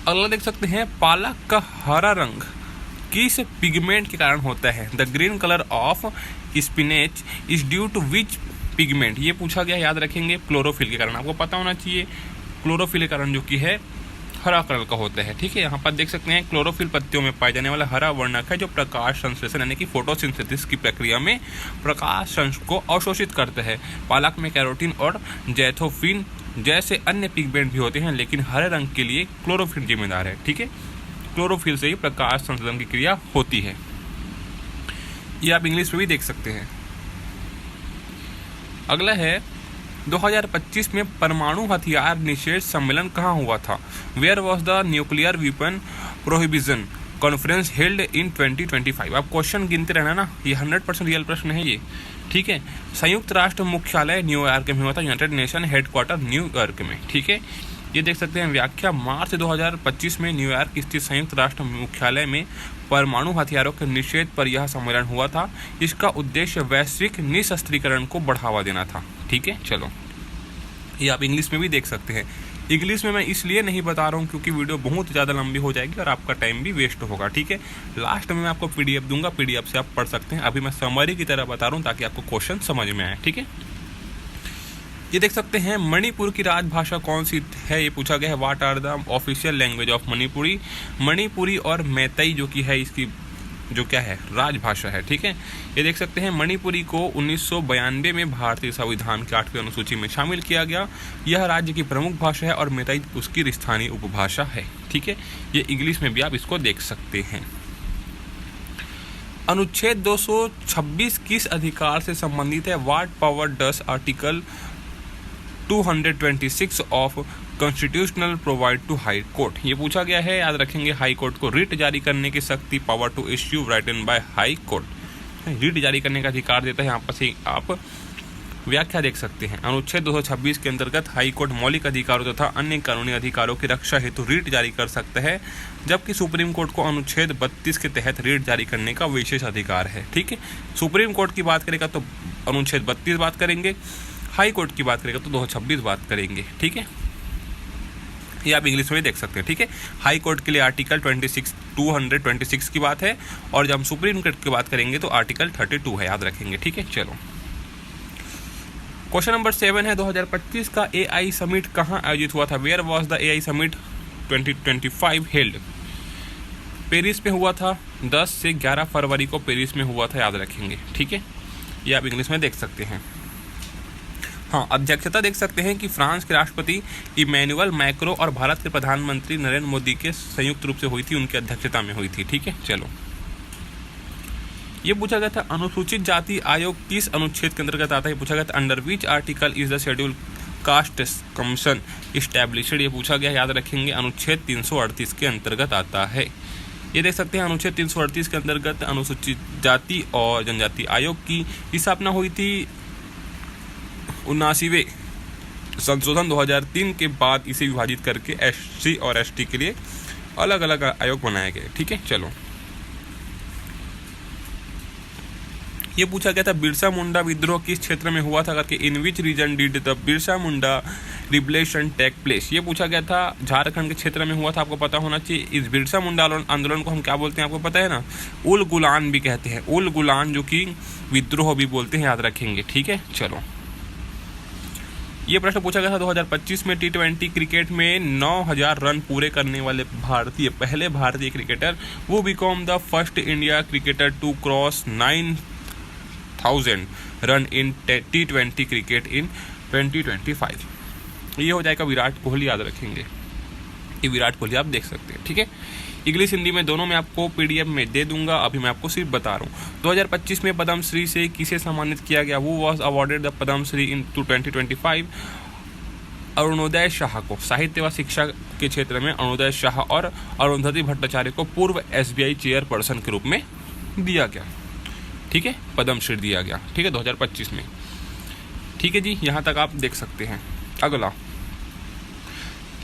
अगला देख सकते हैं, पालक का हरा रंग किस पिगमेंट के कारण होता है? The green colour of spinach is due to which pigment, ये पूछा गया, याद रखेंगे क्लोरोफिल के कारण, आपको पता होना चाहिए। क्लोरोफिल के कारण जो कि है हरा कलर का होता है, ठीक है। यहाँ पर देख सकते हैं, क्लोरोफिल पत्तियों में पाए जाने वाला हरा वर्णक है जो प्रकाश संश्लेषण यानी कि फोटोसिंथेसिस की प्रक्रिया में प्रकाश अंश को अवशोषित करता है। पालक में कैरोटीन और जैथोफिन जैसे अन्य पिगमेंट भी होते हैं, लेकिन हरे रंग के लिए क्लोरोफिल जिम्मेदार है, ठीक है। क्लोरोफिल से ही प्रकाश संश्लेषण की क्रिया होती है। ये आप इंग्लिश में भी देख सकते हैं। अगला है, 2025 में परमाणु हथियार निषेध सम्मेलन कहाँ हुआ था? Where was the nuclear weapon prohibition conference held in 2025। आप क्वेश्चन गिनते रहना ना, ये 100% रियल प्रश्न है ये, ठीक है। संयुक्त राष्ट्र मुख्यालय न्यूयॉर्क में हुआ था, यूनाइटेड नेशन हेडक्वार्टर न्यूयॉर्क में, ठीक है। ये देख सकते हैं, व्याख्या मार्च 2025 में न्यूयॉर्क स्थित संयुक्त राष्ट्र मुख्यालय में परमाणु हथियारों के निषेध पर यह सम्मेलन हुआ था। इसका उद्देश्य वैश्विक निशस्त्रीकरण को बढ़ावा देना था। ठीक है। चलो, ये आप इंग्लिश में भी देख सकते हैं। इंग्लिश में मैं इसलिए नहीं बता रहा हूँ क्योंकि वीडियो बहुत ज़्यादा लंबी हो जाएगी और आपका टाइम भी वेस्ट होगा, ठीक है। लास्ट में मैं आपको PDF दूंगा, PDF से आप पढ़ सकते हैं। अभी मैं समरी की तरह बता रहा हूँ ताकि आपको क्वेश्चन समझ में आए, ठीक है। ये देख सकते हैं, मणिपुर की राजभाषा कौन सी है, ये पूछा गया है। What are the official language of Manipuri. Manipuri और मैतई जो कि है इसकी जो क्या है राजभाषा है, ठीक है। ये देख सकते हैं, मणिपुरी को 1992 में भारतीय संविधान के 8वीं अनुसूची में शामिल किया गया। यह राज्य की प्रमुख भाषा है और मैतई उसकी स्थानीय उपभाषा है, ठीक है। ये इंग्लिश में भी आप इसको देख सकते हैं। अनुच्छेद 226 किस अधिकार से संबंधित है। What power does article 226 of constitutional provide to high court. ये पूछा गया है, याद रखेंगे। हाई कोर्ट को रिट जारी करने की शक्ति, power to issue written by high court. Writ जारी करने का अधिकार देता है। यहाँ पर से आप व्याख्या देख सकते हैं। अनुच्छेद 226 के अंतर्गत हाई कोर्ट मौलिक अधिकारों तथा अन्य कानूनी अधिकारों की रक्षा हेतु रिट जारी कर सकता है, जबकि सुप्रीम कोर्ट को अनुच्छेद 32 के तहत रिट जारी करने का विशेष अधिकार है, ठीक है। सुप्रीम कोर्ट की बात करेगा तो अनुच्छेद 32 बात करेंगे, हाई कोर्ट की बात करेगा तो 226 बात करेंगे, ठीक है। ये आप इंग्लिश में देख सकते हैं, ठीक है। हाई कोर्ट के लिए आर्टिकल 226 की बात है और जब हम सुप्रीम कोर्ट की बात करेंगे तो आर्टिकल 32 है, याद रखेंगे, ठीक है। चलो, क्वेश्चन नंबर 7 है, 2025 का AI समिट कहाँ आयोजित हुआ था। Where was the AI summit 2025 held. Paris में हुआ था। 10 से 11 फरवरी को पेरिस में हुआ था, याद रखेंगे, ठीक है। ये आप इंग्लिश में देख सकते हैं। हाँ, अध्यक्षता देख सकते हैं कि फ्रांस के राष्ट्रपति इमैनुअल मैक्रो और भारत के प्रधानमंत्री नरेंद्र मोदी के संयुक्त रूप से हुई थी, उनकी अध्यक्षता में हुई थी, ठीक है। चलो, ये पूछा गया था, अनुसूचित जाति आयोग किस अनुच्छेद के अंतर्गत आता है। पूछा गया था, under which article is the schedule caste commission established. ये पूछा गया, याद रखेंगे, अनुच्छेद 338 के अंतर्गत आता है। ये देख सकते हैं, अनुच्छेद 338 के अंतर्गत अनुसूचित जाति और जनजाति आयोग की स्थापना हुई थी। 79वें संशोधन 2003 के बाद इसे विभाजित करके SC और ST के लिए अलग अलग आयोग बनाए गए, ठीक है। चलो, ये पूछा गया था, बिरसा मुंडा विद्रोह किस क्षेत्र में हुआ था करके। In which region did the Birsa Munda rebellion take place. ये पूछा गया था, झारखंड के क्षेत्र में हुआ था, आपको पता होना चाहिए। इस बिरसा मुंडा आंदोलन को हम क्या बोलते हैं, आपको पता है ना, उल गुलान भी कहते हैं। उल गुलान जो कि विद्रोह भी बोलते हैं, याद रखेंगे, ठीक है। चलो, ये प्रश्न पूछा गया था 2025 में T20 क्रिकेट में 9000 रन पूरे करने वाले पहले भारतीय क्रिकेटर, वो became the first India cricketer to cross 9000 run in T20 cricket in 2025। ये हो जाएगा विराट कोहली, याद रखेंगे। ये विराट कोहली आप देख सकते हैं, ठीक है। इंग्लिश हिंदी में दोनों में आपको PDF में दे दूंगा, अभी मैं आपको सिर्फ बता रहा हूँ। 2025 में पद्मश्री से किसे सम्मानित किया गया। वो वॉज अवॉर्डेड द पद्मश्री इन 2025 अरुणोदय शाह को। साहित्य व शिक्षा के क्षेत्र में अरुणोदय शाह और अरुंधति भट्टाचार्य को पूर्व SBI चेयरपर्सन के रूप में दिया गया, ठीक है, पद्मश्री दिया गया, ठीक है, 2025 में, ठीक है जी। यहाँ तक आप देख सकते हैं। अगला,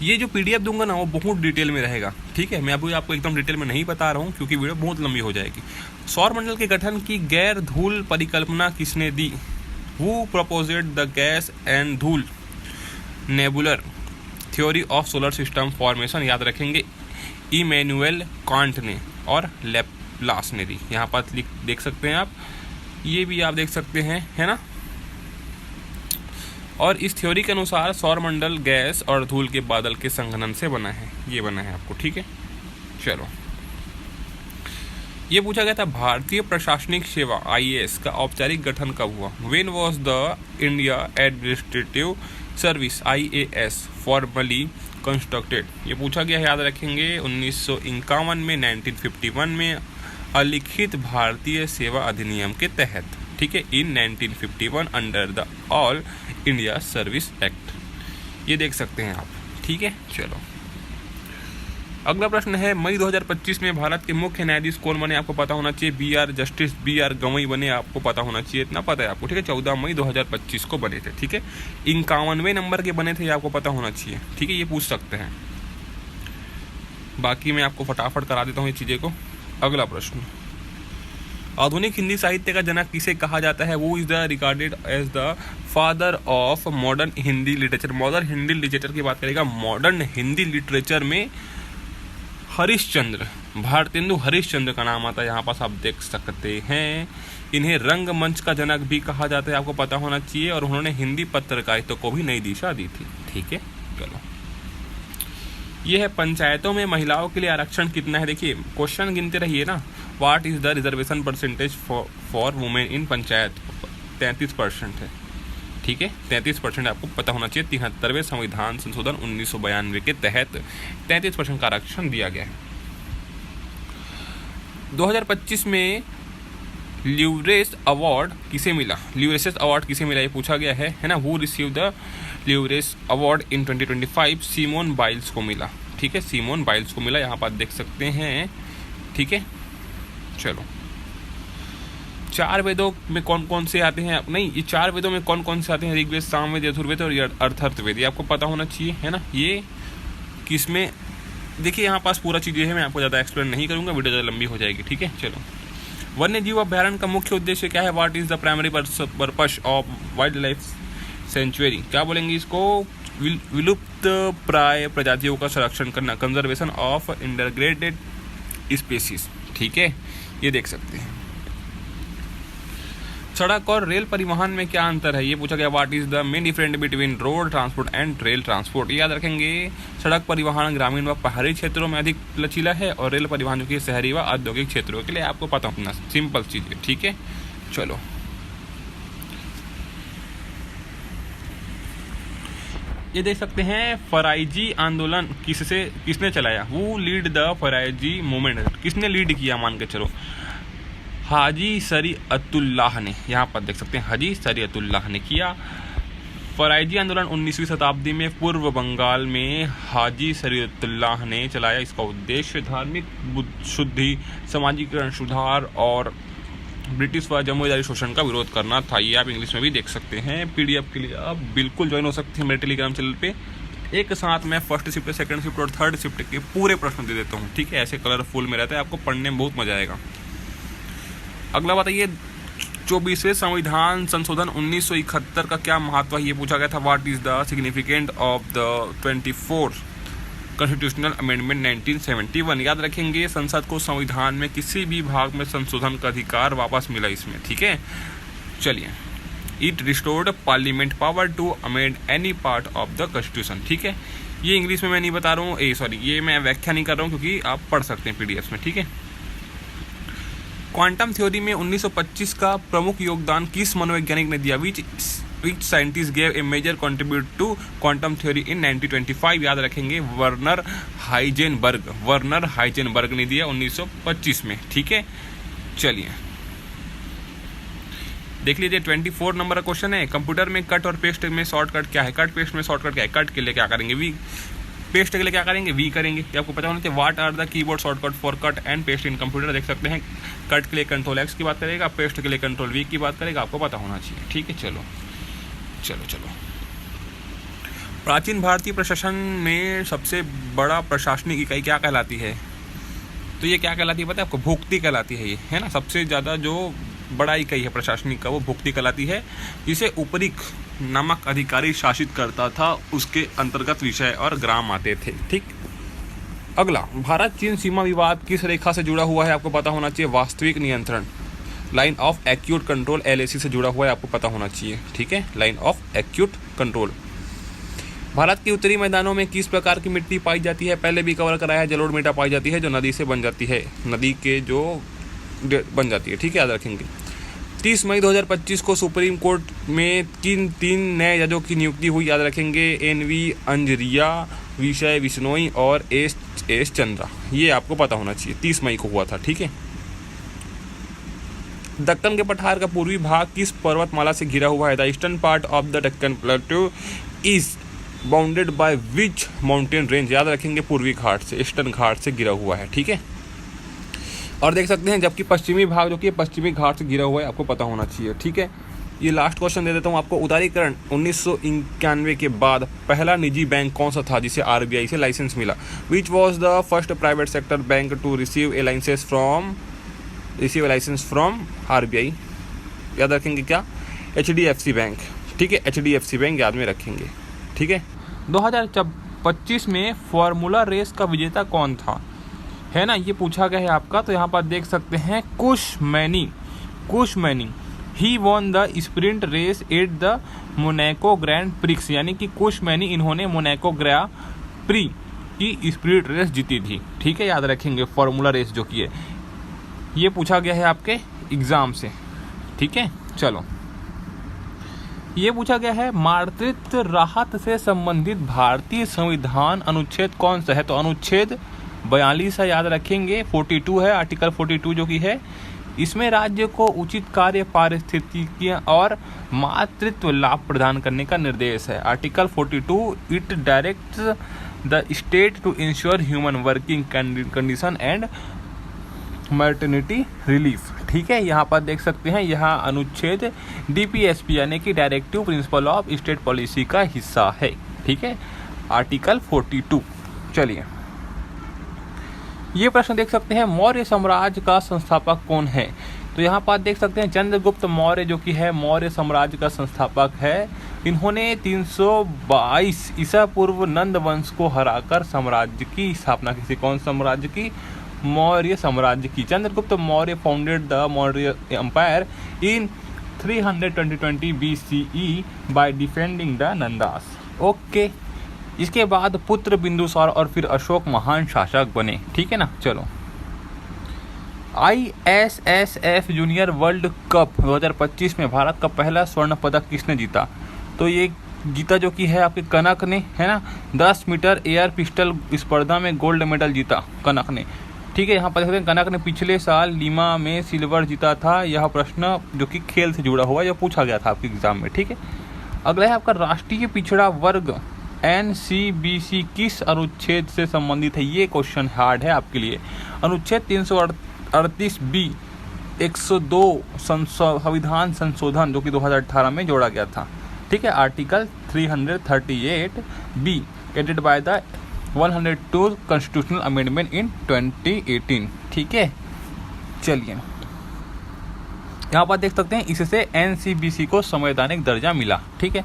ये जो PDF दूंगा ना वो बहुत डिटेल में रहेगा, ठीक है। मैं अभी आपको एकदम डिटेल में नहीं बता रहा हूँ क्योंकि वीडियो बहुत लंबी हो जाएगी। सौरमंडल के गठन की गैर धूल परिकल्पना किसने दी। हु प्रपोजेड द गैस एंड धूल nebular theory of solar system formation, याद रखेंगे, इमैनुअल कांट ने और लैप्लास ने दी। यहाँ पर देख सकते हैं आप, ये भी आप देख सकते हैं, है ना। और इस थ्योरी के अनुसार सौरमंडल गैस और धूल के बादल के संघनन से बना है, ये बना है आपको, ठीक है। चलो, ये पूछा गया था, भारतीय प्रशासनिक सेवा IAS का औपचारिक गठन कब हुआ। When was the India administrative service IAS formally constructed. ये पूछा गया है, याद रखेंगे, 1951 में, 1951 में अलिखित भारतीय सेवा अधिनियम के तहत, ठीक है, इन 1951 under the all India service act. ये देख सकते हैं आप, ठीक है। चलो, अगला प्रश्न है, मई 2025 में भारत के मुख्य न्यायाधीश कौन बने। आपको पता होना चाहिए, जस्टिस BR गवई बने, आपको पता होना चाहिए, इतना पता है आपको, ठीक है। 14 मई 2025 को बने थे, ठीक है। 51वें नंबर के बने थे, ये आपको पता होना चाहिए, ठीक है। ये पूछ सकते हैं, बाकी मैं आपको फटाफट करा देता हूँ ये चीज़ें को। अगला प्रश्न, आधुनिक हिंदी साहित्य का जनक किसे कहा जाता है? वो is the regarded as the father of modern Hindi literature. Modern Hindi literature की बात करेगा, मॉडर्न हिंदी लिटरेचर में हरिश्चंद्र, भारतेंदु हरिश्चंद्र का नाम आता है, यहाँ पास आप देख सकते हैं। इन्हें रंगमंच का जनक भी कहा जाता है, आपको पता होना चाहिए, और उन्होंने हिंदी पत्रकारिता को भी नई दिशा दी थी। ठीक है, चलो ये है पंचायतों में महिलाओं के लिए आरक्षण कितना है। देखिए क्वेश्चन गिनते रहिए ना। What is the reservation percentage for women in panchayat? 33% है। ठीक है, 33% आपको पता होना चाहिए। 73वें संविधान संशोधन 1992 के तहत 33% का आरक्षण दिया गया है। 2025 में ल्यूरेस अवार्ड किसे मिला? ल्यूरेस अवार्ड किसे मिला ये पूछा गया है ना। Who receive the Laureus award in 2025? Simone Biles को मिला। ठीक है, सिमोन बाइल्स को मिला, यहाँ पर देख सकते हैं। ठीक है, चलो चार वेदों में कौन कौन से आते हैं? नहीं, ये चार वेदों में कौन कौन से आते हैं? ऋग्वेद, सामवेद, यजुर्वेद और अर्थर्थवेद। ये आपको पता होना चाहिए, है ना। ये किसमें, देखिए यहाँ पास पूरा चीज़ें है, मैं आपको ज़्यादा एक्सप्लेन नहीं करूँगा, वीडियो ज़्यादा लंबी हो जाएगी। ठीक है, चलो वन्य जीव अभ्यारण्य का मुख्य उद्देश्य क्या है? What is the primary purpose of wild life sanctuary? क्या बोलेंगे इसको? विलुप्त प्राय प्रजातियों का संरक्षण करना, कंजर्वेशन ऑफ इंटरग्रेटेड स्पीसीज। ठीक है, ये देख सकते हैं। सड़क और रेल परिवहन में क्या अंतर है? ये पूछा गया। What is the main difference between road transport and rail transport? याद रखेंगे, सड़क परिवहन ग्रामीण व पहाड़ी क्षेत्रों में अधिक लचीला है, और रेल परिवहन जो कि शहरी व औद्योगिक क्षेत्रों के लिए आपको पता होना, सिंपल चीज है। ठीक है, चलो ये देख सकते हैं। फराइजी आंदोलन किसने चलाया? वो लीड द फराइजी मूवमेंट, किसने लीड किया? मान के चलो हाजी शरीअतुल्लाह ने, यहाँ पर देख सकते हैं हाजी शरीअतुल्लाह ने किया। फराइजी आंदोलन 19वीं शताब्दी में पूर्व बंगाल में हाजी शरीअतुल्लाह ने चलाया। इसका उद्देश्य धार्मिक शुद्धि, सामाजिकरण सुधार और ब्रिटिश व जमहूरियाती शोषण का विरोध करना था। ये आप इंग्लिश में भी देख सकते हैं। पीडीएफ के लिए आप बिल्कुल ज्वाइन हो सकते हैं मेरे टेलीग्राम चैनल पे। एक साथ मैं फर्स्ट शिफ्ट, सेकंड शिफ्ट और थर्ड शिफ्ट के पूरे प्रश्न दे देता हूँ। ठीक है, ऐसे कलरफुल में रहता है, आपको पढ़ने में बहुत मजा आएगा। अगला बताइए, 24वें संविधान संशोधन 1971 का क्या महत्व है? ये पूछा गया था। What is the significant of the 24th constitutional amendment 1971? याद रखेंगे, संसद को संविधान में किसी भी भाग में संशोधन का अधिकार वापस मिला इसमें। ठीक है, चलिए। It restored parliament power to amend any part of the constitution. ठीक है, ये इंग्लिश में मैं नहीं बता रहा हूँ, ये मैं व्याख्या नहीं कर रहा हूँ, क्योंकि आप पढ़ सकते हैं पीडीएफ में। ठीक है, क्वांटम थ्योरी में 1925 का प्रमुख योगदान किस मनोवैज्ञानिक ने दिया? Which scientist gave a major contribute to quantum theory in 1925? याद रखेंगे, वर्नर हाइजेनबर्ग ने दिया 1925 में। ठीक है, चलिए देख लीजिए। 24 नंबर का क्वेश्चन है। कंप्यूटर में कट और पेस्ट में शॉर्टकट क्या है? कट पेस्ट में शॉर्टकट क्या है? कट के लिए क्या करेंगे? वी। पेस्ट के लिए क्या करेंगे? वी करेंगे। ये आपको पता होना चाहिए। What are the keyboard shortcut for cut and paste in computer? देख सकते हैं, कट के लिए कंट्रोल एक्स की बात करेगा, पेस्ट के लिए कंट्रोल वी की बात करेगा, आपको पता होना चाहिए। ठीक है, चलो चलो चलो प्राचीन भारतीय प्रशासन में सबसे बड़ा प्रशासनिक इकाई क्या कहलाती है? तो ये क्या कहलाती है पता है आपको? भुक्ति कहलाती है। ये है ना, सबसे ज़्यादा जो बड़ा इकाई है प्रशासनिक का, वो भुक्ति कहलाती है, जिसे उपरिक नामक अधिकारी शासित करता था। उसके अंतर्गत विषय और ग्राम आते थे। ठीक, अगला, भारत चीन सीमा विवाद किस रेखा से जुड़ा हुआ है? आपको पता होना चाहिए। वास्तविक नियंत्रण, line of acute control, LAC से जुड़ा हुआ है, आपको पता होना चाहिए। ठीक है, line of acute control. Bharat के उत्तरी मैदानों में किस प्रकार की मिट्टी पाई जाती है? पहले भी कवर कराया है। जलोढ़ मिट्टी पाई जाती है जो नदी से बन जाती है, नदी के जो बन जाती है। ठीक है, याद रखेंगे। 30 मई 2025 को सुप्रीम कोर्ट में किन 3 नए जजों की नियुक्ति हुई? याद रखेंगे, NV अंजरिया, विजय बिश्नोई और S चंद्रा। ये आपको पता होना चाहिए। 30 मई को हुआ था। ठीक है, दक्कन के पठार का पूर्वी भाग किस पर्वतमाला से घिरा हुआ है? The eastern part of the Deccan प्लेटू is bounded by which mountain range? याद रखेंगे, पूर्वी घाट से, ईस्टर्न घाट से घिरा हुआ है। ठीक है, और देख सकते हैं जबकि पश्चिमी भाग जो कि पश्चिमी घाट से घिरा हुआ है, आपको पता होना चाहिए। ठीक है, ये लास्ट क्वेश्चन दे देता हूँ आपको। उदारीकरण 1991 के बाद पहला निजी बैंक कौन सा था जिसे RBI से लाइसेंस मिला? Which was the first private sector bank to receive a licence from receive licence from RBI, याद रखेंगे क्या, HDFC बैंक, ठीक है, HDFC बैंक याद में रखेंगे, ठीक है। 2025 में फार्मूला रेस का विजेता कौन था, है ना, ये पूछा गया है आपका। तो यहाँ पर देख सकते हैं Kush Maini he won the sprint race at the Monaco Grand Prix, यानी कि कुश मैनी इन्होंने मोनाको ग्रैंड प्री की स्प्रिंट रेस जीती थी, ठीक है, याद रखेंगे। फार्मूला रेस जो की है ये पूछा गया है आपके एग्जाम से, ठीक है। चलो, ये पूछा गया है मातृत्व राहत से संबंधित भारतीय संविधान अनुच्छेद कौन सा है, तो अनुच्छेद 42 है, याद रखेंगे। 42 है, आर्टिकल 42 जो की है, इसमें राज्य को उचित कार्य पारिस्थितिकी और मातृत्व लाभ प्रदान करने का निर्देश है। Article 42 it directs the state to ensure human working condition and maternity relief, ठीक है। यहाँ पर देख सकते हैं, यहाँ अनुच्छेद DPSP यानी कि directive principle of state policy का हिस्सा है, ठीक है, आर्टिकल 42। चलिए, ये प्रश्न देख सकते हैं मौर्य साम्राज्य का संस्थापक कौन है, तो यहाँ पर देख सकते हैं चंद्रगुप्त मौर्य जो कि है मौर्य साम्राज्य का संस्थापक है। इन्होंने 322 ईसा पूर्व नंद वंश को हराकर साम्राज्य की स्थापना की। कौन साम्राज्य की, मौर्य साम्राज्य की। Chandragupta Maurya founded the Maurya empire in 320 BCE by defending the Nandas, okay. इसके बाद पुत्र बिंदुसार और फिर अशोक महान शासक बने, ठीक है ना। चलो, ISSF जूनियर वर्ल्ड कप 2025 में भारत का पहला स्वर्ण पदक किसने जीता, तो ये जीता जो कि है आपके कनक ने, है ना। 10 मीटर एयर पिस्टल स्पर्धा में गोल्ड मेडल जीता कनक ने, ठीक है। यहाँ पर देखते हैं कनक ने पिछले साल लीमा में सिल्वर जीता था। यह प्रश्न जो कि खेल से जुड़ा हुआ, यह पूछा गया था आपके एग्जाम में, ठीक है। अगला है आपका राष्ट्रीय पिछड़ा वर्ग NCBC किस अनुच्छेद से संबंधित है, ये क्वेश्चन हार्ड है आपके लिए। अनुच्छेद 338B 102 संविधान संशोधन जो कि 2018 में जोड़ा गया था, ठीक है। Article 338B added by the 102 constitutional amendment in 2018, ठीक है। चलिए, यहाँ पर देख सकते हैं इससे NCBC को संवैधानिक दर्जा मिला, ठीक है।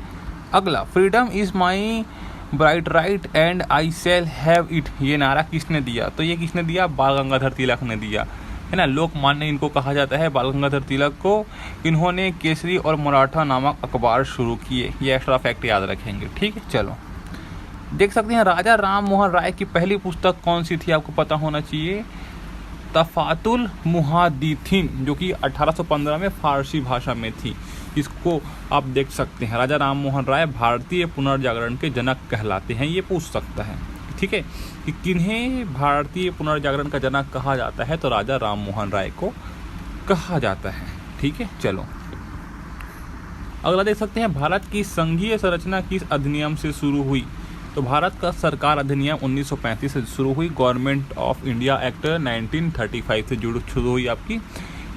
अगला, freedom is my bright right and I shall have it, ये नारा किसने दिया, तो ये किसने दिया, बाल गंगाधर तिलक ने दिया, है ना। लोकमान्य इनको कहा जाता है, बाल गंगाधर तिलक को। इन्होंने केसरी और मराठा नामक अखबार शुरू किए, ये एक्स्ट्रा फैक्ट याद रखेंगे, ठीक है। चलो, देख सकते हैं राजा राम मोहन राय की पहली पुस्तक कौन सी थी, आपको पता होना चाहिए, तफातुल मुहाद्दिथीन, जो कि 1815 में फारसी भाषा में थी। इसको आप देख सकते हैं, राजा राम मोहन राय भारतीय पुनर्जागरण के जनक कहलाते हैं, ये पूछ सकता है, ठीक है, कि किन्हें भारतीय पुनर्जागरण का जनक कहा जाता है, तो राजा राम मोहन राय को कहा जाता है, ठीक है। चलो, अगला देख सकते हैं भारत की संघीय संरचना किस अधिनियम से शुरू हुई, तो भारत का सरकार अधिनियम 1935 से शुरू हुई। गवर्नमेंट ऑफ इंडिया एक्ट 1935 से शुरू हुई आपकी।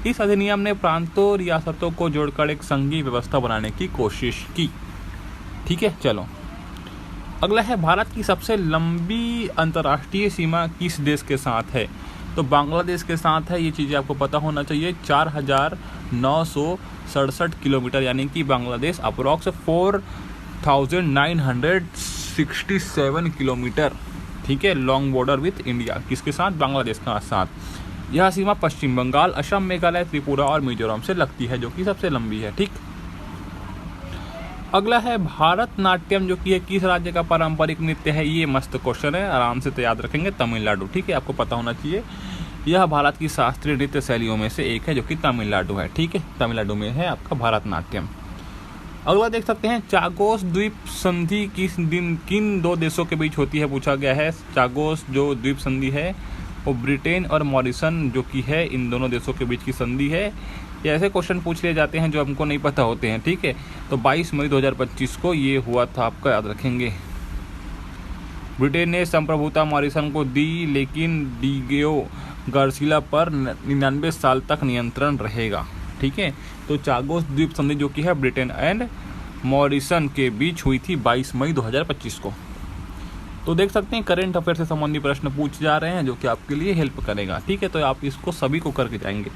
इस अधिनियम ने प्रांतों रियासतों को जोड़कर एक संघीय व्यवस्था बनाने की कोशिश की, ठीक है। चलो, अगला है भारत की सबसे लंबी अंतर्राष्ट्रीय सीमा किस देश के साथ है, तो बांग्लादेश के साथ है। ये चीज़ें आपको पता होना चाहिए। 4967 किलोमीटर, यानी कि बांग्लादेश अप्रोक्स 4967 किलोमीटर, ठीक है, लॉन्ग बॉर्डर विथ इंडिया, किसके साथ, बांग्लादेश के साथ। यह सीमा पश्चिम बंगाल, असम, मेघालय, त्रिपुरा और मिजोरम से लगती है, जो कि सबसे लंबी है, ठीक। अगला है भारतनाट्यम, जो कि किस राज्य का पारंपरिक नृत्य है, ये मस्त क्वेश्चन है, आराम से तो याद रखेंगे, तमिलनाडु, ठीक है, आपको पता होना चाहिए। यह भारत की शास्त्रीय नृत्य शैलियों में से एक है, जो कि तमिलनाडु है, ठीक है, तमिलनाडु में है आपका भारतनाट्यम। अगला देख सकते हैं चागोस द्वीप संधि किन दो देशों के बीच होती है, पूछा गया है। चागोस जो द्वीप संधि है वो ब्रिटेन और मॉरिशन जो कि है, इन दोनों देशों के बीच की संधि है। ये ऐसे क्वेश्चन पूछ लिए जाते हैं जो हमको नहीं पता होते हैं, ठीक है। तो 22 मई 2025 को ये हुआ था, आपका याद रखेंगे। ब्रिटेन ने संप्रभुता मॉरिशन को दी, लेकिन डिगेओ गार्सिया पर 99 साल तक नियंत्रण रहेगा, ठीक है। तो चागोस द्वीप संधि जो कि है ब्रिटेन एंड मॉरिशन के बीच हुई थी 22 मई 2025 को। तो देख सकते हैं करंट अफेयर से संबंधित प्रश्न पूछ जा रहे हैं, जो कि आपके लिए हेल्प करेगा, ठीक है। तो आप इसको सभी को करके जाएंगे।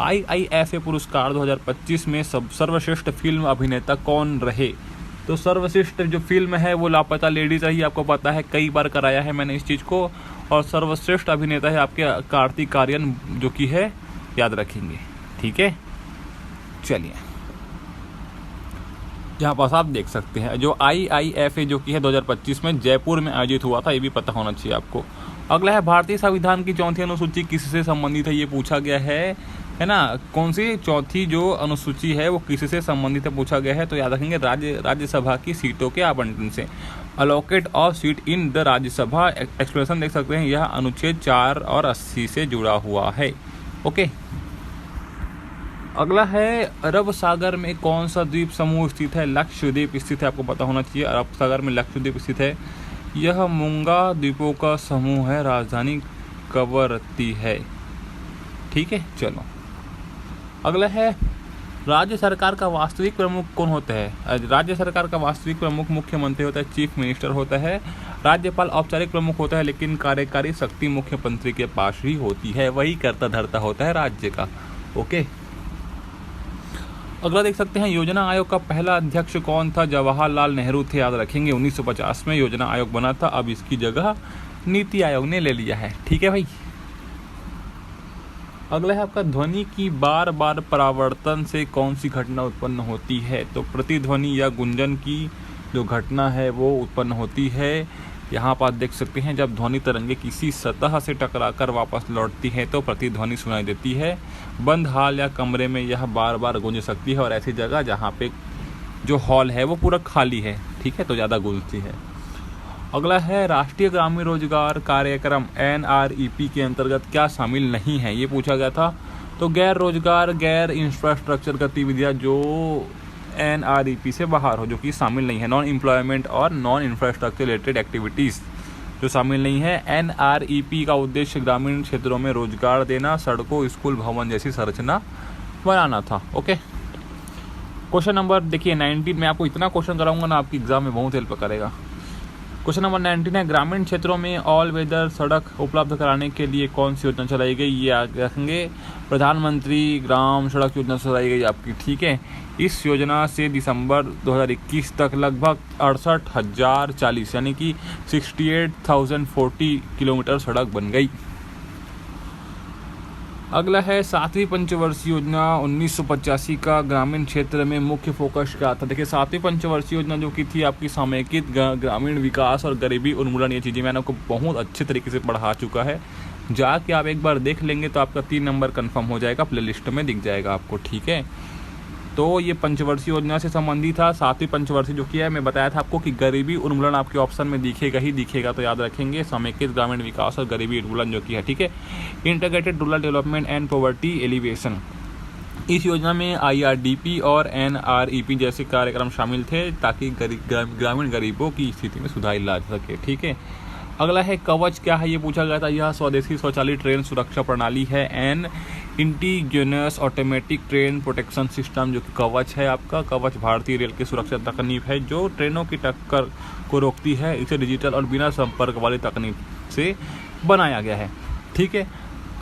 IIFA पुरस्कार 2025 में सर्वश्रेष्ठ फिल्म अभिनेता कौन रहे? तो सर्वश्रेष्ठ जो फिल्म है वो लापता लेडीज रही, आपको पता है, कई बार कराया है मैंने इस चीज़ को। और सर्वश्रेष्ठ अभिनेता है आपके कार्तिक आर्यन, जो कि है, याद रखेंगे, ठीक है। चलिए, यहाँ पास आप देख सकते हैं जो IIFA जो कि है 2025 में जयपुर में आयोजित हुआ था, ये भी पता होना चाहिए आपको। अगला है भारतीय संविधान की चौथी अनुसूची किससे संबंधित है? ये पूछा गया है ना। कौन सी चौथी जो अनुसूची है वो किससे संबंधित है पूछा गया है, तो याद रखेंगे राज्यसभा की सीटों के आवंटन से। Allocate of seat in the Rajya Sabha, expression देख सकते हैं, यह अनुच्छेद 4 और 80 से जुड़ा हुआ है। ओके, अगला है अरब सागर में कौन सा द्वीप समूह स्थित है? लक्षद्वीप स्थित है, आपको पता होना चाहिए। अरब सागर में लक्षद्वीप स्थित है। यह मूंगा द्वीपों का समूह है, राजधानी कवरत्ती है, ठीक है। चलो, अगला है राज्य सरकार का वास्तविक प्रमुख कौन होता है? राज्य सरकार का वास्तविक प्रमुख मुख्यमंत्री होता है, चीफ मिनिस्टर होता है। राज्यपाल औपचारिक प्रमुख होता है, लेकिन कार्यकारी शक्ति मुख्यमंत्री के पास ही होती है, वही करता धरता होता है राज्य का। ओके, अगला देख सकते हैं योजना आयोग का पहला अध्यक्ष कौन था? जवाहरलाल नेहरू थे, याद रखेंगे। 1950 में योजना आयोग बना था, अब इसकी जगह नीति आयोग ने ले लिया है, ठीक है भाई। अगला है आपका ध्वनि की बार बार परावर्तन से कौन सी घटना उत्पन्न होती है? तो प्रतिध्वनि या गुंजन की जो घटना है वो उत्पन्न होती है। यहाँ पर देख सकते हैं जब ध्वनि तरंगे किसी सतह से टकराकर वापस लौटती है तो प्रतिध्वनि सुनाई देती है। बंद हॉल या कमरे में यह बार बार गूंज सकती है, और ऐसी जगह जहाँ पे जो हॉल है वो पूरा खाली है, ठीक है, तो ज़्यादा गूंजती है। अगला है राष्ट्रीय ग्रामीण रोजगार कार्यक्रम NREP के अंतर्गत क्या शामिल नहीं है? ये पूछा गया था। तो गैर रोजगार, गैर इंफ्रास्ट्रक्चर गतिविधियाँ जो NREP से बाहर हो, जो कि शामिल नहीं है। नॉन एम्प्लॉयमेंट और नॉन इंफ्रास्ट्रक्चर रिलेटेड एक्टिविटीज़ जो शामिल नहीं है। NREP का उद्देश्य ग्रामीण क्षेत्रों में रोजगार देना, सड़कों, स्कूल, भवन जैसी संरचना बनाना था। ओके, क्वेश्चन नंबर देखिए 19 में आपको इतना क्वेश्चन कराऊंगा ना, आपकी एग्जाम में बहुत हेल्प करेगा। क्वेश्चन नंबर 19 है ग्रामीण क्षेत्रों में ऑल वेदर सड़क उपलब्ध कराने के लिए कौन सी योजना चलाई गई? ये आगे रखेंगे, प्रधानमंत्री ग्राम सड़क योजना चलाई गई आपकी, ठीक है। इस योजना से दिसंबर 2021 तक लगभग 68,040 यानी कि 68,040 किलोमीटर सड़क बन गई। अगला है 7वीं पंचवर्षीय योजना 1985 का ग्रामीण क्षेत्र में मुख्य फोकस क्या था? देखिए 7वीं पंचवर्षीय योजना जो की थी आपकी समेकित ग्रामीण विकास और गरीबी उन्मूलन, ये चीज़ें मैंने आपको बहुत अच्छे तरीके से पढ़ा चुका है। जाके आप एक बार देख लेंगे तो आपका 3 नंबर कंफर्म हो जाएगा, प्लेलिस्ट में दिख जाएगा आपको, ठीक है। तो ये पंचवर्षीय योजना से संबंधित था। 7वीं पंचवर्षीय जो किया है, मैं बताया था आपको कि गरीबी उन्मूलन आपके ऑप्शन में दिखेगा ही दिखेगा, तो याद रखेंगे समेकित ग्रामीण विकास और गरीबी उन्मूलन जो की है, ठीक है। Integrated rural development and poverty alleviation, इस योजना में IRDP और NREP जैसे कार्यक्रम शामिल थे ताकि ग्रामीण गरीबों की स्थिति में सुधार ला सके, ठीक है। अगला है कवच क्या है? ये पूछा गया था। यह स्वदेशी स्वचालित ट्रेन सुरक्षा प्रणाली है, an indigenous automatic train protection system जो कि कवच है आपका। कवच भारतीय रेल की सुरक्षा तकनीक है जो ट्रेनों की टक्कर को रोकती है। इसे डिजिटल और बिना संपर्क वाली तकनीक से बनाया गया है, ठीक है।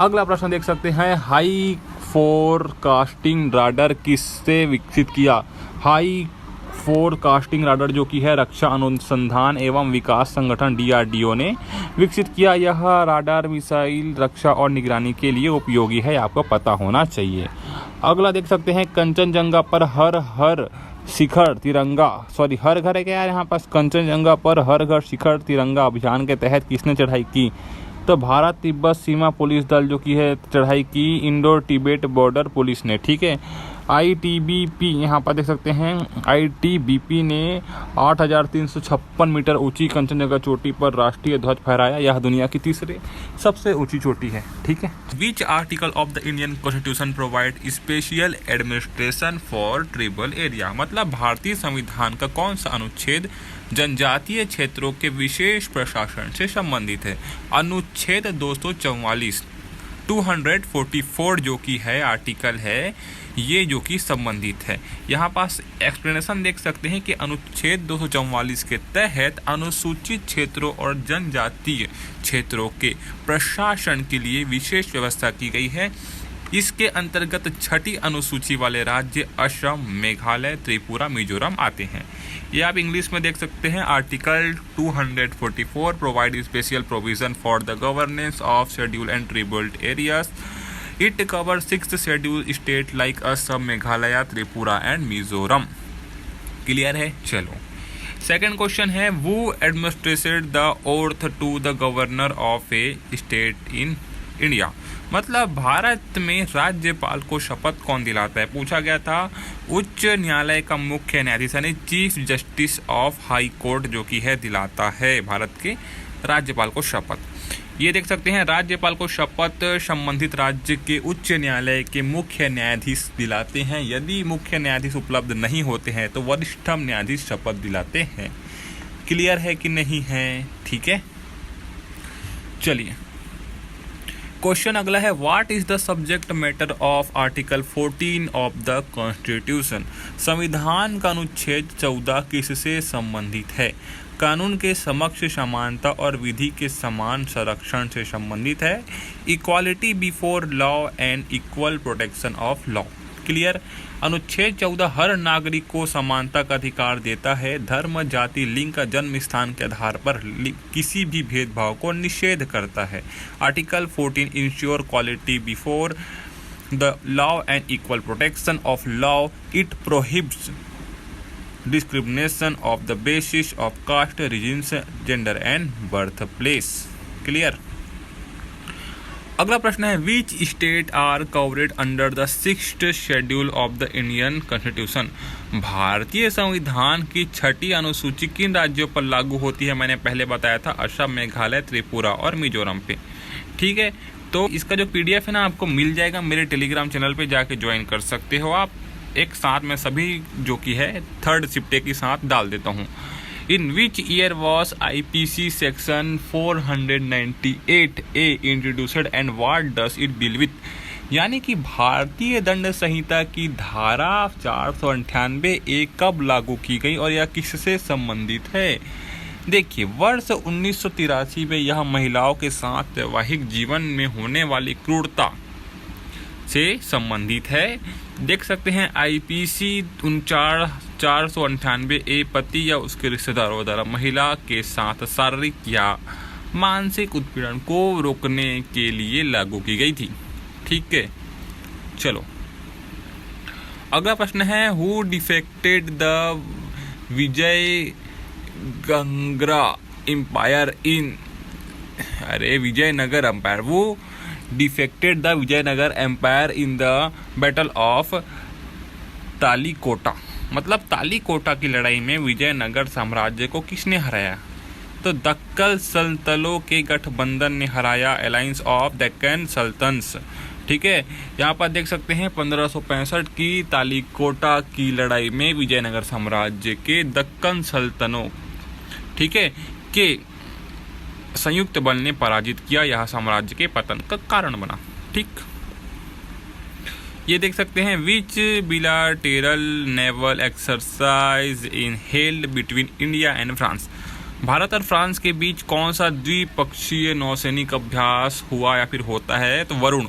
अगला प्रश्न देख सकते हैं, हाई फोरकास्टिंग राडार किससे विकसित किया? हाई फोरकास्टिंग राडार जो कि है रक्षा अनुसंधान एवं विकास संगठन DRDO ने विकसित किया। यह राडार मिसाइल रक्षा और निगरानी के लिए उपयोगी है, आपको पता होना चाहिए। अगला देख सकते हैं, कंचनजंगा पर हर घर है क्या यहाँ पास? कंचनजंगा पर हर घर शिखर तिरंगा अभियान के तहत किसने चढ़ाई की? तो भारत तिब्बत सीमा पुलिस दल जो की है चढ़ाई की इंडो तिब्बत बॉर्डर पुलिस ने, ठीक है। ITBP यहाँ पर देख सकते हैं, ITBP ने 8,356 मीटर ऊंची कंचनजंगा चोटी पर राष्ट्रीय ध्वज फहराया। यह दुनिया की तीसरी सबसे ऊंची चोटी है, ठीक है। विच article of the Indian constitution provide special administration for tribal area? मतलब भारतीय संविधान का कौन सा अनुच्छेद जनजातीय क्षेत्रों के विशेष प्रशासन से संबंधित है? अनुच्छेद 244 जो कि है आर्टिकल है, ये जो कि संबंधित है। यहाँ पास एक्सप्लेनेशन देख सकते हैं कि अनुच्छेद 244 के तहत अनुसूचित क्षेत्रों और जनजातीय क्षेत्रों के प्रशासन के लिए विशेष व्यवस्था की गई है। इसके अंतर्गत छठी अनुसूची वाले राज्य असम, मेघालय, त्रिपुरा, मिजोरम आते हैं। ये आप इंग्लिश में देख सकते हैं। Article 244 provide special provision for the governance of schedule and tribal areas. It cover 6 schedule state like Assam, Meghalaya, Tripura and Mizoram. Clear है? चलो सेकंड क्वेश्चन है, वो administered the oath to the governor of a state in India. मतलब भारत में राज्यपाल को शपथ कौन दिलाता है? पूछा गया था। उच्च न्यायालय का मुख्य न्यायाधीश यानी chief justice of high court जो कि है दिलाता है भारत के राज्यपाल को शपथ। ये देख सकते हैं, राज्यपाल को शपथ संबंधित राज्य के उच्च न्यायालय के मुख्य न्यायाधीश दिलाते हैं। यदि मुख्य न्यायाधीश उपलब्ध नहीं होते हैं तो वरिष्ठतम न्यायाधीश शपथ दिलाते हैं। क्लियर है कि नहीं है? ठीक है, चलिए क्वेश्चन अगला है, what is the subject matter of article 14 of the constitution. संविधान का अनुच्छेद 14 किससे संबंधित है? कानून के समक्ष समानता और विधि के समान संरक्षण से संबंधित है। Equality before law and equal protection of law. Clear? अनुच्छेद 14 हर नागरिक को समानता का अधिकार देता है। धर्म, जाति, लिंग का जन्म स्थान के आधार पर किसी भी भेदभाव को निषेध करता है। Article 14 ensure quality before the law and equal protection of law. It prohibits discrimination of the basis of caste, religion, gender and birthplace. Clear? अगला प्रश्न है, which state are covered under the 6th schedule of the Indian constitution. भारतीय संविधान की 6ठी अनुसूची किन राज्यों पर लागू होती है? मैंने पहले बताया था, असम, मेघालय, त्रिपुरा और मिजोरम पे। ठीक है, तो इसका जो PDF है ना आपको मिल जाएगा मेरे टेलीग्राम चैनल पे, जाके ज्वाइन कर सकते हो आप। एक साथ में सभी जो कि है थर्ड शिफ्टे के साथ डाल देता हूँ। In which year was IPC section 498A introduced and what does it deal with. यानी कि भारतीय दंड संहिता की धारा 498A कब लागू की गई और यह किससे संबंधित है? देखिए, वर्ष 1983 में यह महिलाओं के साथ वैवाहिक जीवन में होने वाली क्रूरता से संबंधित है। देख सकते हैं IPC 498A पति या उसके रिश्तेदारों द्वारा महिला के साथ शारीरिक या मानसिक उत्पीड़न को रोकने के लिए लागू की गई थी। ठीक है, चलो अगला प्रश्न है, who defected the Vijayanagara empire in, Vijayanagar empire, वो defected the Vijayanagar empire in the battle of Talikota. मतलब तालीकोटा की लड़ाई में विजयनगर साम्राज्य को किसने हराया? तो दक्कन सल्तनतों के गठबंधन ने हराया, अलायंस ऑफ डेक्कन सल्तनट्स। ठीक है, यहाँ पर देख सकते हैं 1565 की तालीकोटा की लड़ाई में विजयनगर साम्राज्य के दक्कन सल्तनतों, ठीक है, के संयुक्त बल ने पराजित किया। यह साम्राज्य के पतन का कारण बना। ठीक, ये देख सकते हैं, which bilateral naval exercise in held between India and France. Bharat और फ्रांस के बीच कौन सा द्विपक्षीय नौसैनिक अभ्यास हुआ या फिर होता है? तो वरुण,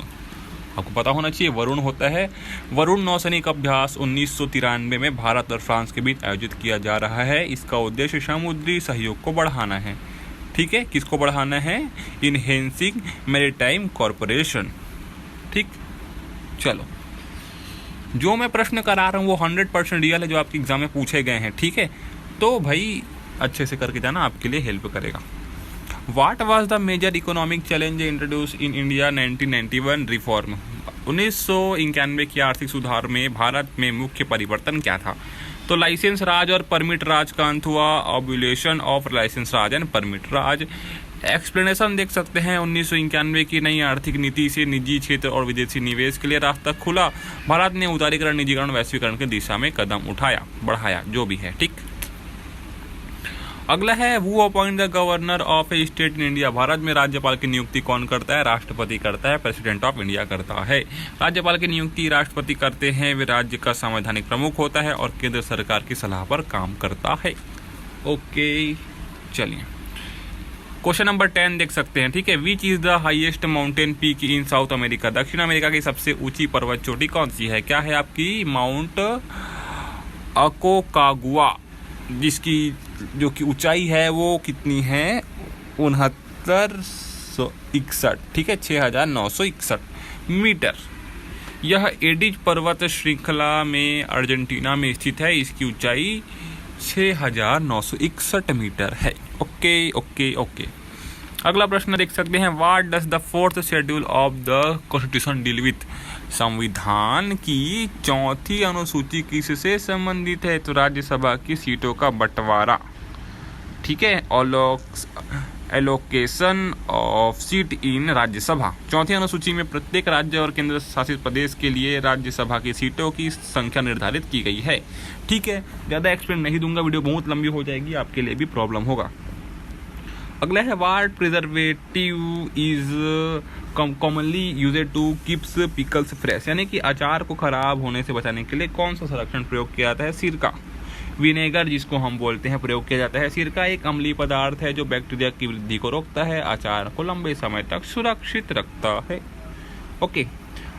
आपको पता होना चाहिए, वरुण होता है। वरुण नौसैनिक अभ्यास 1993 में भारत और फ्रांस के बीच आयोजित किया जा रहा है। इसका उद्देश्य समुद्री सहयोग को बढ़ाना है। ठीक है, किसको बढ़ाना है? Enhancing maritime corporation. ठीक, चलो जो मैं प्रश्न करा रहा हूँ वो 100% रियल है, जो आपके एग्जाम में पूछे गए हैं। ठीक है, तो भाई अच्छे से करके जाना, आपके लिए हेल्प करेगा। What was the major economic challenge introduce in India 1991 reform. 1991 के आर्थिक सुधार में भारत में मुख्य परिवर्तन क्या था? तो लाइसेंस राज और परमिट राज का अंत हुआ, abolition of licence raj and permit raj. Explanation देख सकते हैं, 1991 की नई आर्थिक नीति से निजी क्षेत्र और विदेशी निवेश के लिए रास्ता खुला। भारत ने उदारीकरण, निजीकरण, वैश्वीकरण की दिशा में कदम उठाया, बढ़ाया, जो भी है। ठीक, अगला है, who appoint the governor of a state in India. Bharat में राज्यपाल की नियुक्ति कौन करता है? राष्ट्रपति करता है, प्रेसिडेंट ऑफ इंडिया करता है। राज्यपाल की नियुक्ति राष्ट्रपति करते हैं। वे राज्य का संवैधानिक प्रमुख होता है और केंद्र सरकार की सलाह पर काम करता है। ओके, चलिए क्वेश्चन नंबर 10 देख सकते हैं, ठीक है। Which is the highest mountain peak in south America? दक्षिण अमेरिका की सबसे ऊंची पर्वत चोटी कौन सी है? क्या है आपकी? माउंट अकोकागुआ, जिसकी जो कि ऊंचाई है वो कितनी है? 6961, ठीक है, 6961 मीटर। यह एडिज पर्वत श्रृंखला में अर्जेंटीना में स्थित है। इसकी ऊंचाई 6961 मीटर है। Okay okay okay. अगला प्रश्न देख सकते हैं, what does the fourth schedule of the constitution deal with? संविधान की चौथी अनुसूची किससे संबंधित है? तो राज्यसभा की सीटों का बंटवारा, ठीक है, एलोकेशन ऑफ सीट इन राज्यसभा। चौथी अनुसूची में प्रत्येक राज्य और केंद्र शासित प्रदेश के लिए राज्यसभा की सीटों की संख्या निर्धारित की गई है, ठीक है। ज़्यादा एक्सप्लेन नहीं दूंगा, वीडियो बहुत लंबी हो जाएगी, आपके लिए भी प्रॉब्लम होगा। अगला है, what preservative is commonly used to keeps pickles fresh? यानी कि अचार को खराब होने से बचाने के लिए कौन सा संरक्षण प्रयोग किया जाता है? सिरका, विनेगर जिसको हम बोलते हैं, प्रयोग किया जाता है। सिरका एक अम्लीय पदार्थ है जो बैक्टीरिया की वृद्धि को रोकता है, अचार को लंबे समय तक सुरक्षित रखता है। ओके।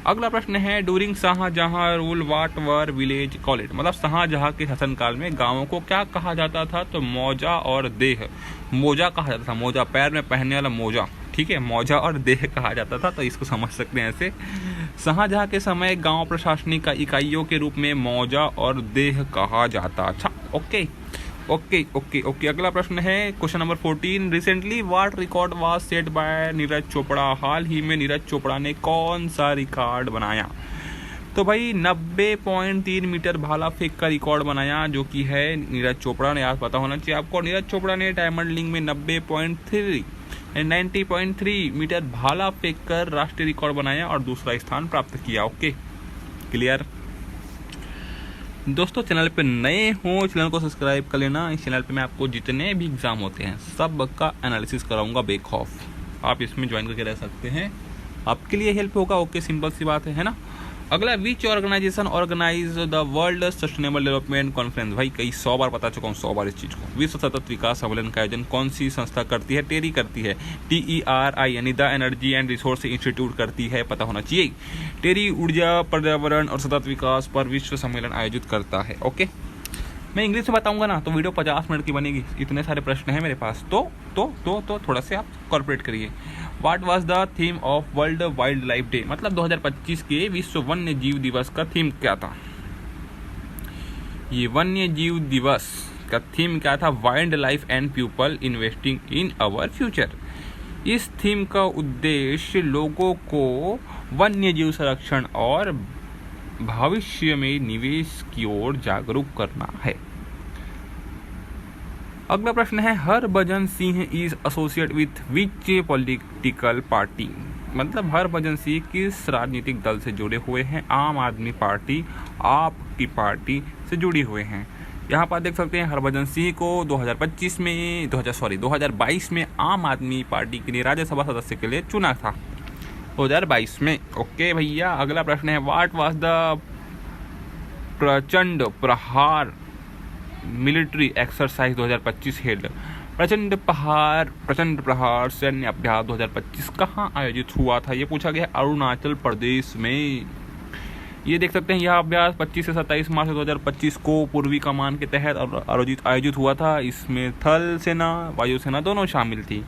अगला प्रश्न है, during Shahjahan rule what were village call it? मतलब शाहजहां के शासनकाल में गांवों को क्या कहा जाता था? तो मौजा और देह। मोजा कहा जाता था, मोजा पैर में पहनने वाला मोजा, ठीक है, मौजा और देह कहा जाता था, तो इसको समझ सकते हैं ऐसे। शाहजहां के समय गांव प्रशासनिक इकाइयों के रूप में मौजा और देह कहा जाता था। Okay okay okay okay. अगला प्रश्न है, question number 14, recently what record was set by Neeraj Chopra? हाल ही में नीरज चोपड़ा ने कौन सा रिकॉर्ड बनाया? तो भाई 90.3 मीटर भाला फेंक का रिकॉर्ड बनाया, जो कि है नीरज चोपड़ा ने। आप पता होना चाहिए आपको, नीरज चोपड़ा ने डायमंड लीग में 90.3 मीटर भाला फेंक कर राष्ट्रीय रिकॉर्ड बनाया और दूसरा स्थान प्राप्त किया। Okay, clear. दोस्तों, चैनल पे नए हो, चैनल को सब्सक्राइब कर लेना। इस चैनल पे मैं आपको जितने भी एग्जाम होते हैं सब का एनालिसिस कराऊंगा बेखौफ। आप इसमें ज्वाइन करके रह सकते हैं, आपके लिए हेल्प होगा। ओके, सिंपल सी बात है ना। अगला, which organisation organise the world sustainable development conference? भाई कई 100 बार बता चुका हूँ, 100 बार इस चीज़ को। विश्व सतत विकास सम्मेलन का आयोजन कौन सी संस्था करती है? टेरी करती है, TERI, यानी the energy and resource institute करती है, पता होना चाहिए। टेरी ऊर्जा, पर्यावरण और सतत विकास पर विश्व सम्मेलन आयोजित करता है। ओके, मैं इंग्लिश में बताऊंगा ना तो वीडियो 50 मिनट की बनेगी, इतने सारे प्रश्न हैं मेरे पास। तो थोड़ा से आप कॉर्पोरेट करिए। What was the theme of world wild life day? मतलब 2025 के विश्व वन्य जीव दिवस का थीम क्या था? ये वन्य जीव दिवस का थीम क्या था? Wild life and people investing in our future. इस थीम का उद्देश्य लोगों को वन्य जीव संरक्षण और भविष्य में निवेश की ओर जागरूक करना है। अगला प्रश्न है, Harbhajan Singh is associate with which political party? मतलब हरभजन सिंह किस राजनीतिक दल से जुड़े हुए हैं? आम आदमी पार्टी, आपकी पार्टी से जुड़ी हुए हैं। यहाँ पर देख सकते हैं हरभजन सिंह को 2022 में आम आदमी पार्टी के लिए राज्यसभा सदस्य के लिए चुना था, 2022 में। ओके भैया। अगला प्रश्न है, व्हाट वाज द प्रचंड प्रहार मिलिट्री एक्सरसाइज 2025 हेल्ड? प्रचंड प्रहार सैन्य अभ्यास 2025 कहाँ आयोजित हुआ था? ये पूछा गया अरुणाचल प्रदेश में। ये देख सकते हैं, यह अभ्यास 25 से 27 मार्च 2025 को पूर्वी कमान के तहत आयोजित हुआ था। इसमें थल सेना, वायु सेना दोनों शामिल थी।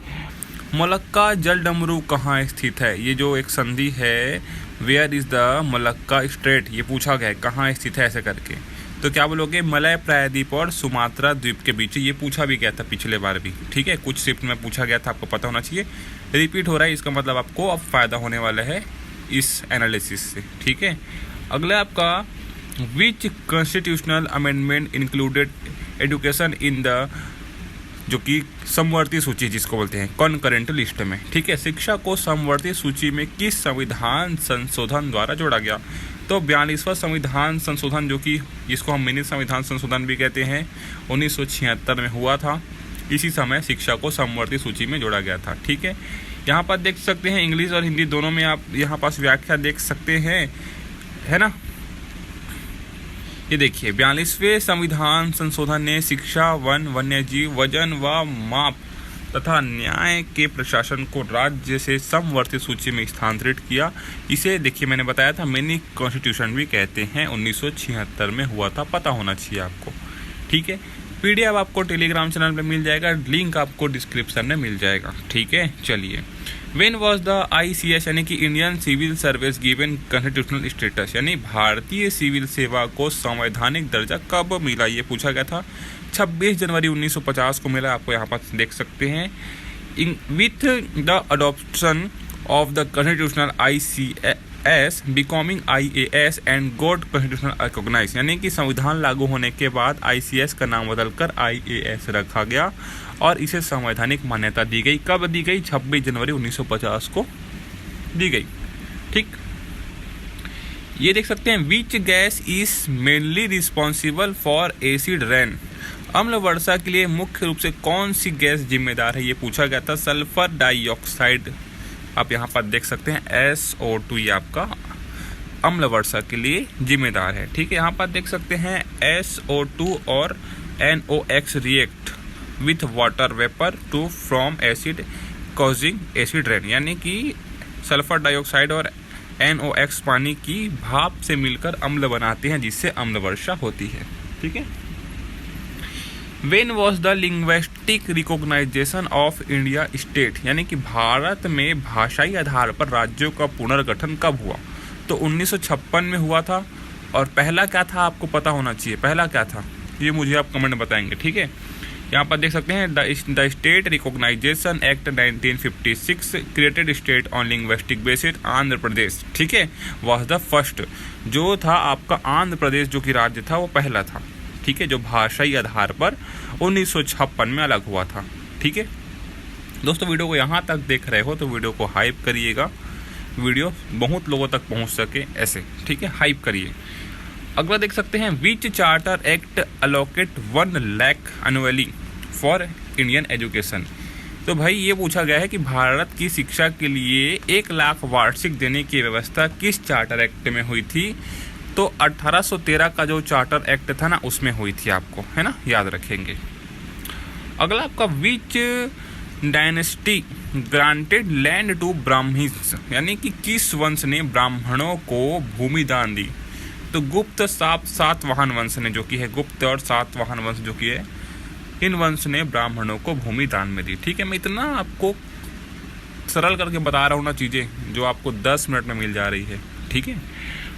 मलक्का जलडमरू कहाँ स्थित है? ये जो एक संधि है, where is the Malacca strait, ये पूछा गया है कहाँ स्थित है ऐसे करके। तो क्या बोलोगे? मलय प्रायद्वीप और सुमात्रा द्वीप के बीच। ये पूछा भी गया था पिछले बार भी, ठीक है, कुछ शिफ्ट में पूछा गया था, आपको पता होना चाहिए। रिपीट हो रहा है, इसका मतलब आपको अब फायदा होने वाला है इस एनालिसिस से, ठीक है। अगला आपका, which constitutional amendment included education in the, जो कि समवर्ती सूची जिसको बोलते हैं, कॉन्करेंट लिस्ट में, ठीक है। शिक्षा को समवर्ती सूची में किस संविधान संशोधन द्वारा जोड़ा गया? तो 42वां संविधान संशोधन, जो कि जिसको हम मिनी संविधान संशोधन भी कहते हैं, 1976 में हुआ था। इसी समय शिक्षा को समवर्ती सूची में जोड़ा गया था, ठीक है। यहाँ पर देख सकते हैं इंग्लिश और हिंदी दोनों में आप यहाँ पास व्याख्या देख सकते हैं, है ना। ये देखिए, 42वें संविधान संशोधन ने शिक्षा, वन, वन्यजीव, वजन व माप तथा न्याय के प्रशासन को राज्य से समवर्ती सूची में स्थानांतरित किया। इसे देखिए मैंने बताया था मिनी कॉन्स्टिट्यूशन भी कहते हैं, 1976 में हुआ था, पता होना चाहिए आपको। ठीक है, पीडीएफ आपको टेलीग्राम चैनल पे मिल जाएगा, लिंक आपको डिस्क्रिप्शन में मिल जाएगा। ठीक है, चलिए। व्हेन वाज द ICS यानी कि Indian civil service given constitutional status, यानी भारतीय सिविल सेवा को संवैधानिक दर्जा कब मिला, ये पूछा गया था। 26 जनवरी 1950 को मिला, आपको यहाँ पर देख सकते हैं। With the adoption of the constitutional ICS becoming IAS and got constitutional recognise, यानी कि संविधान लागू होने के बाद ICS का नाम बदलकर IAS रखा गया और इसे संवैधानिक मान्यता दी गई। कब दी गई? 26 जनवरी 1950 को दी गई। ठीक, ये देख सकते हैं। Which gas is mainly responsible for acid rain, अम्ल वर्षा के लिए मुख्य रूप से कौन सी गैस जिम्मेदार है, ये पूछा गया था। सल्फर डाइऑक्साइड, आप यहाँ पर देख सकते हैं SO2, ये आपका अम्ल वर्षा के लिए जिम्मेदार है। ठीक है, यहाँ पर देख सकते हैं SO2 और NOx react with water vapour to from acid causing acid rain, यानी कि सल्फर डाइऑक्साइड और NOx पानी की भाप से मिलकर अम्ल बनाते हैं, जिससे अम्ल वर्षा होती है। ठीक है। When was the linguistic recognition of India state, यानी कि भारत में भाषाई आधार पर राज्यों का पुनर्गठन कब हुआ? तो 1956 में हुआ था। और पहला क्या था आपको पता होना चाहिए, पहला क्या था ये मुझे आप कमेंट बताएंगे। ठीक है, यहाँ पर देख सकते हैं the state recognisation act 1956 created state on linguistic basis Andhra Pradesh. ठीक है, वॉज द फर्स्ट, जो था आपका आंध्र प्रदेश जो कि राज्य था वो पहला था। ठीक है, जो भाषाई आधार पर 1956 में अलग हुआ था। ठीक है दोस्तों, वीडियो को यहाँ तक देख रहे हो तो वीडियो को हाइप करिएगा, वीडियो बहुत लोगों तक पहुँच सके ऐसे। ठीक है, हाइप करिए। अगला देख सकते हैं, which charter act allocate 1 lakh annually for Indian education. तो भाई ये पूछा गया है कि भारत की शिक्षा के लिए 1 लाख वार्षिक देने की व्यवस्था किस चार्टर एक्ट में हुई थी? तो 1813 का जो चार्टर एक्ट था ना, उसमें हुई थी, आपको है ना, याद रखेंगे। अगला आपका, which dynasty granted land to Brahmans, यानी कि किस वंश ने ब्राह्मणों को भूमि दान दी? तो गुप्त सातवाहन वंश ने, जो कि है गुप्त और सातवाहन वंश जो कि है, इन वंश ने ब्राह्मणों को भूमि दान में दी। ठीक है, मैं इतना आपको सरल करके बता रहा हूँ ना चीज़ें, जो आपको 10 मिनट में मिल जा रही है। ठीक है,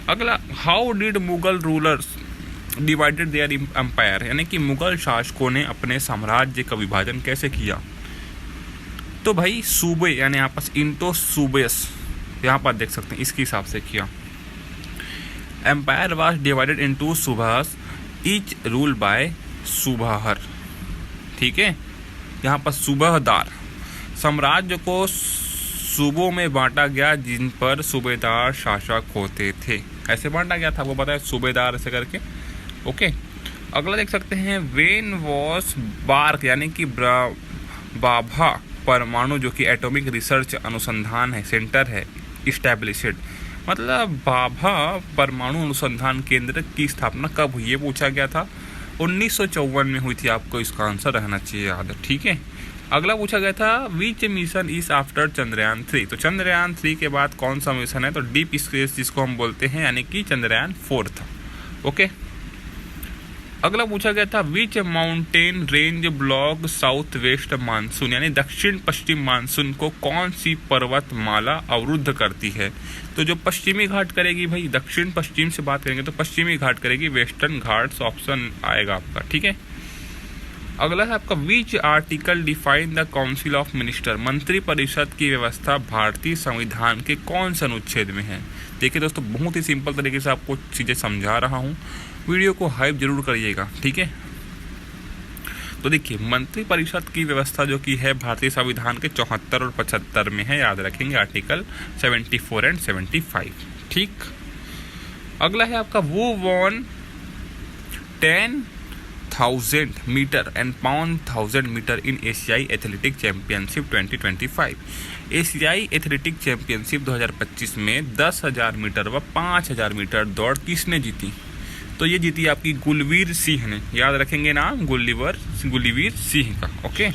अगला, how did Mughal rulers divided their empire, यानी कि मुगल शासकों ने अपने साम्राज्य का विभाजन कैसे किया? तो भाई सूबे, यानी आपस इंटो सूबेस, यहाँ पर देख सकते हैं, इसके हिसाब से किया। Empire was divided into subahs, each rule by subahdar. ठीक है, यहाँ पर सूबाहदार, साम्राज्य को सूबों में बांटा गया जिन पर सूबेदार शासक होते थे, ऐसे बांटा गया था, वो पता है, सूबेदार ऐसे करके। ओके, अगला देख सकते हैं, वेन वॉस बार्क, यानी कि बाभा परमाणु जो कि एटॉमिक रिसर्च अनुसंधान है सेंटर है, इस्टेब्लिशड, मतलब बाभा परमाणु अनुसंधान केंद्र की स्थापना कब हुई, ये पूछा गया था। 1954 में हुई थी, आपको इसका आंसर रहना चाहिए याद। ठीक है, अगला पूछा गया था, विच मिशन इज आफ्टर चंद्रयान 3, तो चंद्रयान 3 के बाद कौन सा मिशन है? तो डीप स्पेस जिसको हम बोलते हैं, यानी कि चंद्रयान 4 था। ओके, अगला पूछा गया था, which mountain range block south west monsoon, यानी दक्षिण पश्चिम मानसून को कौन सी पर्वतमाला अवरुद्ध करती है? तो जो पश्चिमी घाट करेगी भाई, दक्षिण पश्चिम से बात करेंगे तो पश्चिमी घाट करेगी, वेस्टर्न घाट्स ऑप्शन आएगा आपका। ठीक है, अगला है आपका, which article define the council of minister, मंत्री परिषद की व्यवस्था भारतीय संविधान के कौन से अनुच्छेद में है? देखिए दोस्तों, बहुत ही सिंपल तरीके से आपको चीज़ें समझा रहा हूँ, वीडियो को हाइप जरूर करिएगा। ठीक है, तो देखिए, मंत्री परिषद की व्यवस्था जो कि है भारतीय संविधान के 74 और 75 में है, याद रखेंगे, आर्टिकल 74 एंड 75। ठीक, अगला है आपका, वो वॉन 10,000 मीटर एंड 5,000 मीटर इन एशियाई एथलेटिक चैंपियनशिप 2025। एशियाई एथलेटिक चैंपियनशिप 2025 में 10,000 मीटर व 5,000 मीटर दौड़ किसने जीती? तो ये जीती आपकी गुलवीर सिंह ने, याद रखेंगे नाम, गुलवीर सिंह का। ओके,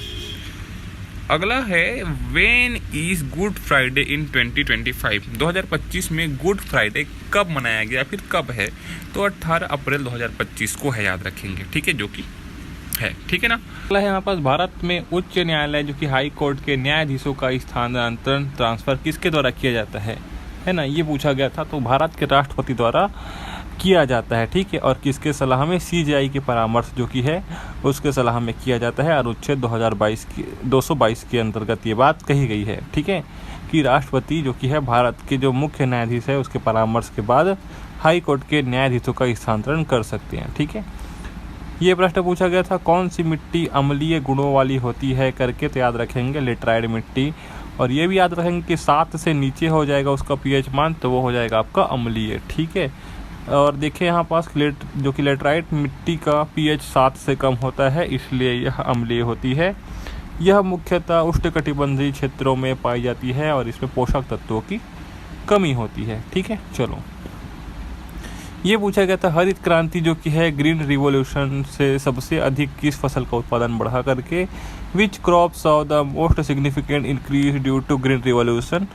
अगला है व्हेन इज गुड फ्राइडे इन 2025। 2025 में गुड फ्राइडे कब मनाया गया, फिर कब है? तो 18 अप्रैल 2025 को है, याद रखेंगे, ठीक है, जो कि है, ठीक है ना। अगला है हमारे पास भारत में उच्च न्यायालय जो कि हाई कोर्ट के न्यायाधीशों का स्थानांतरण ट्रांसफर किसके द्वारा किया जाता है ना, ये पूछा गया था। तो भारत के राष्ट्रपति द्वारा किया जाता है, ठीक है। और किसके सलाह में? CJI के परामर्श जो कि है उसके सलाह में किया जाता है। अनुच्छेद 222 के अंतर्गत ये बात कही गई है, ठीक है, कि राष्ट्रपति जो कि है भारत के जो मुख्य न्यायाधीश है उसके परामर्श के बाद हाई कोर्ट के न्यायाधीशों का स्थानांतरण कर सकते हैं, ठीक है। ये प्रश्न पूछा गया था कौन सी मिट्टी अम्लीय गुणों वाली होती है करके, तो याद रखेंगे लेटराइट मिट्टी। और ये भी याद रखेंगे कि 7 से नीचे हो जाएगा उसका pH मान तो वो हो जाएगा आपका अम्लीय, ठीक है। और देखिए यहाँ पास जो कि लेटराइट मिट्टी का pH 7 से कम होता है, इसलिए यह अम्लीय होती है। यह मुख्यतः उष्णकटिबंधीय क्षेत्रों में पाई जाती है और इसमें पोषक तत्वों की कमी होती है, ठीक है। चलो, ये पूछा गया था हरित क्रांति जो कि है ग्रीन रिवॉल्यूशन से सबसे अधिक किस फसल का उत्पादन बढ़ा करके, which crop saw the most significant increase due to green revolution.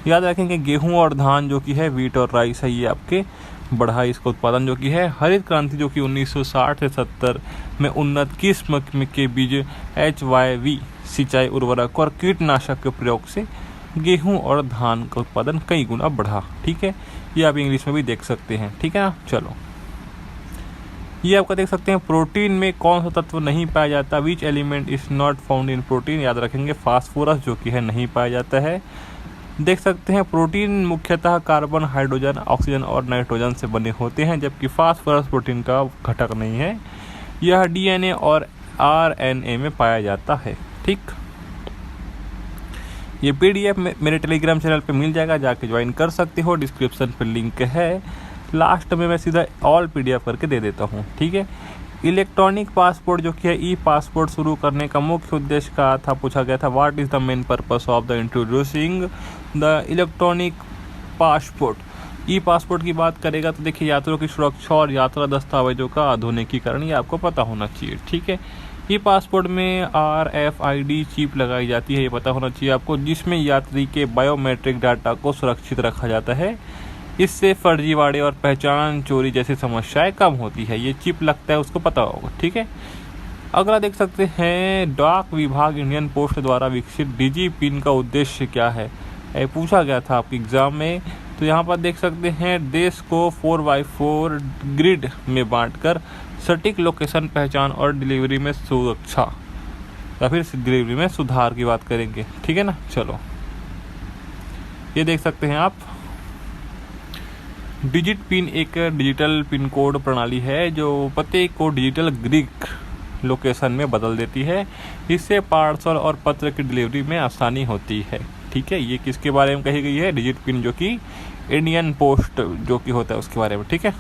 याद रखेंगे गेहूं और धान जो कि है, वीट और राइस है, ये आपके बढ़ा इसका उत्पादन जो कि है। हरित क्रांति जो कि 1960 से 70 में उन्नत किस्म के बीज HYV सिंचाई उर्वरक और कीटनाशक के प्रयोग से गेहूं और धान का उत्पादन कई गुना बढ़ा, ठीक है। ये आप इंग्लिश में भी देख सकते हैं, ठीक है ना। चलो, ये आपका देख सकते हैं प्रोटीन में कौन सा तत्व नहीं पाया जाता, which element is not found in protein. याद रखेंगे फास्फोरस जो कि है नहीं पाया जाता है। देख सकते हैं प्रोटीन मुख्यतः कार्बन, हाइड्रोजन, ऑक्सीजन और नाइट्रोजन से बने होते हैं, जबकि फास्फोरस प्रोटीन का घटक नहीं है। यह DNA और RNA में पाया जाता है, ठीक। ये PDF मेरे टेलीग्राम चैनल पे मिल जाएगा, जाके ज्वाइन कर सकते हो, डिस्क्रिप्शन पे लिंक है। लास्ट में मैं सीधा ऑल PDF करके दे देता हूँ, ठीक है। इलेक्ट्रॉनिक पासपोर्ट जो कि है ई पासपोर्ट शुरू करने का मुख्य उद्देश्य का था, पूछा गया था what is the main purpose of the introducing the electronic passport. E passport की बात करेगा तो देखिए यात्रियों की सुरक्षा और यात्रा दस्तावेजों का आधुनिकीकरण, ये आपको पता होना चाहिए, ठीक है। ई पासपोर्ट में RFID चिप लगाई जाती है, ये पता होना चाहिए आपको, जिसमें यात्री के बायोमेट्रिक डाटा को सुरक्षित रखा जाता है। इससे फर्जीवाड़े और पहचान चोरी जैसी समस्याएं कम होती है। ये चिप लगता है, उसको पता होगा, ठीक है। अगला देख सकते हैं डाक विभाग इंडियन पोस्ट द्वारा विकसित डिजी पिन का उद्देश्य क्या है, ये पूछा गया था आपके एग्जाम में। तो यहाँ पर देख सकते हैं देश को 4x4 ग्रिड में बांटकर सटीक लोकेशन पहचान और डिलीवरी में सुरक्षा या फिर डिलीवरी में सुधार की बात करेंगे, ठीक है ना। चलो, ये देख सकते हैं आप डिजिट पिन एक डिजिटल पिन कोड प्रणाली है जो पते को डिजिटल ग्रिड लोकेशन में बदल देती है। इससे पार्सल और पत्र की डिलीवरी में आसानी होती है, ठीक है। ये किसके बारे में कही गई है? डिजिट पिन जो कि इंडियन पोस्ट जो कि होता है उसके बारे में, ठीक है।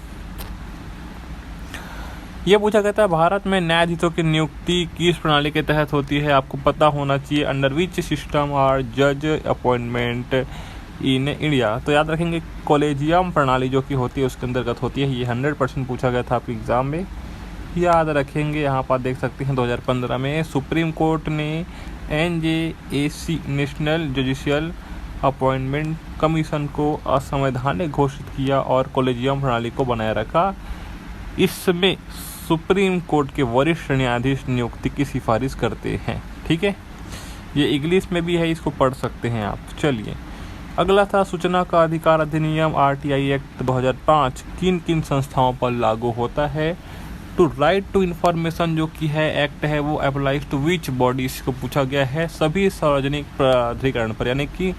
ये पूछा गया था भारत में न्यायाधीशों की नियुक्ति किस प्रणाली के तहत होती है, आपको पता होना चाहिए। अंडर विच सिस्टम आर जज अपॉइंटमेंट इन इंडिया। तो याद रखेंगे कॉलेजियम प्रणाली जो कि होती है उसके अंतर्गत होती है। ये 100% पूछा गया था आपके एग्जाम में, याद रखेंगे। यहाँ पर देख सकते हैं 2015 में सुप्रीम कोर्ट ने NJAC national judicial appointment commission को असंवैधानिक घोषित किया और कॉलेजियम प्रणाली को बनाए रखा। इसमें सुप्रीम कोर्ट के वरिष्ठ न्यायाधीश नियुक्ति की सिफारिश करते हैं, ठीक है। ये इंग्लिश में भी है, इसको पढ़ सकते हैं आप। चलिए, अगला था सूचना का अधिकार अधिनियम RTI एक्ट 2005 किन किन संस्थाओं पर लागू होता है। टू राइट टू इन्फॉर्मेशन जो कि है एक्ट है वो अप्लाइज टू विच बॉडीज को पूछा गया है, सभी सार्वजनिक प्राधिकरण पर यानी कि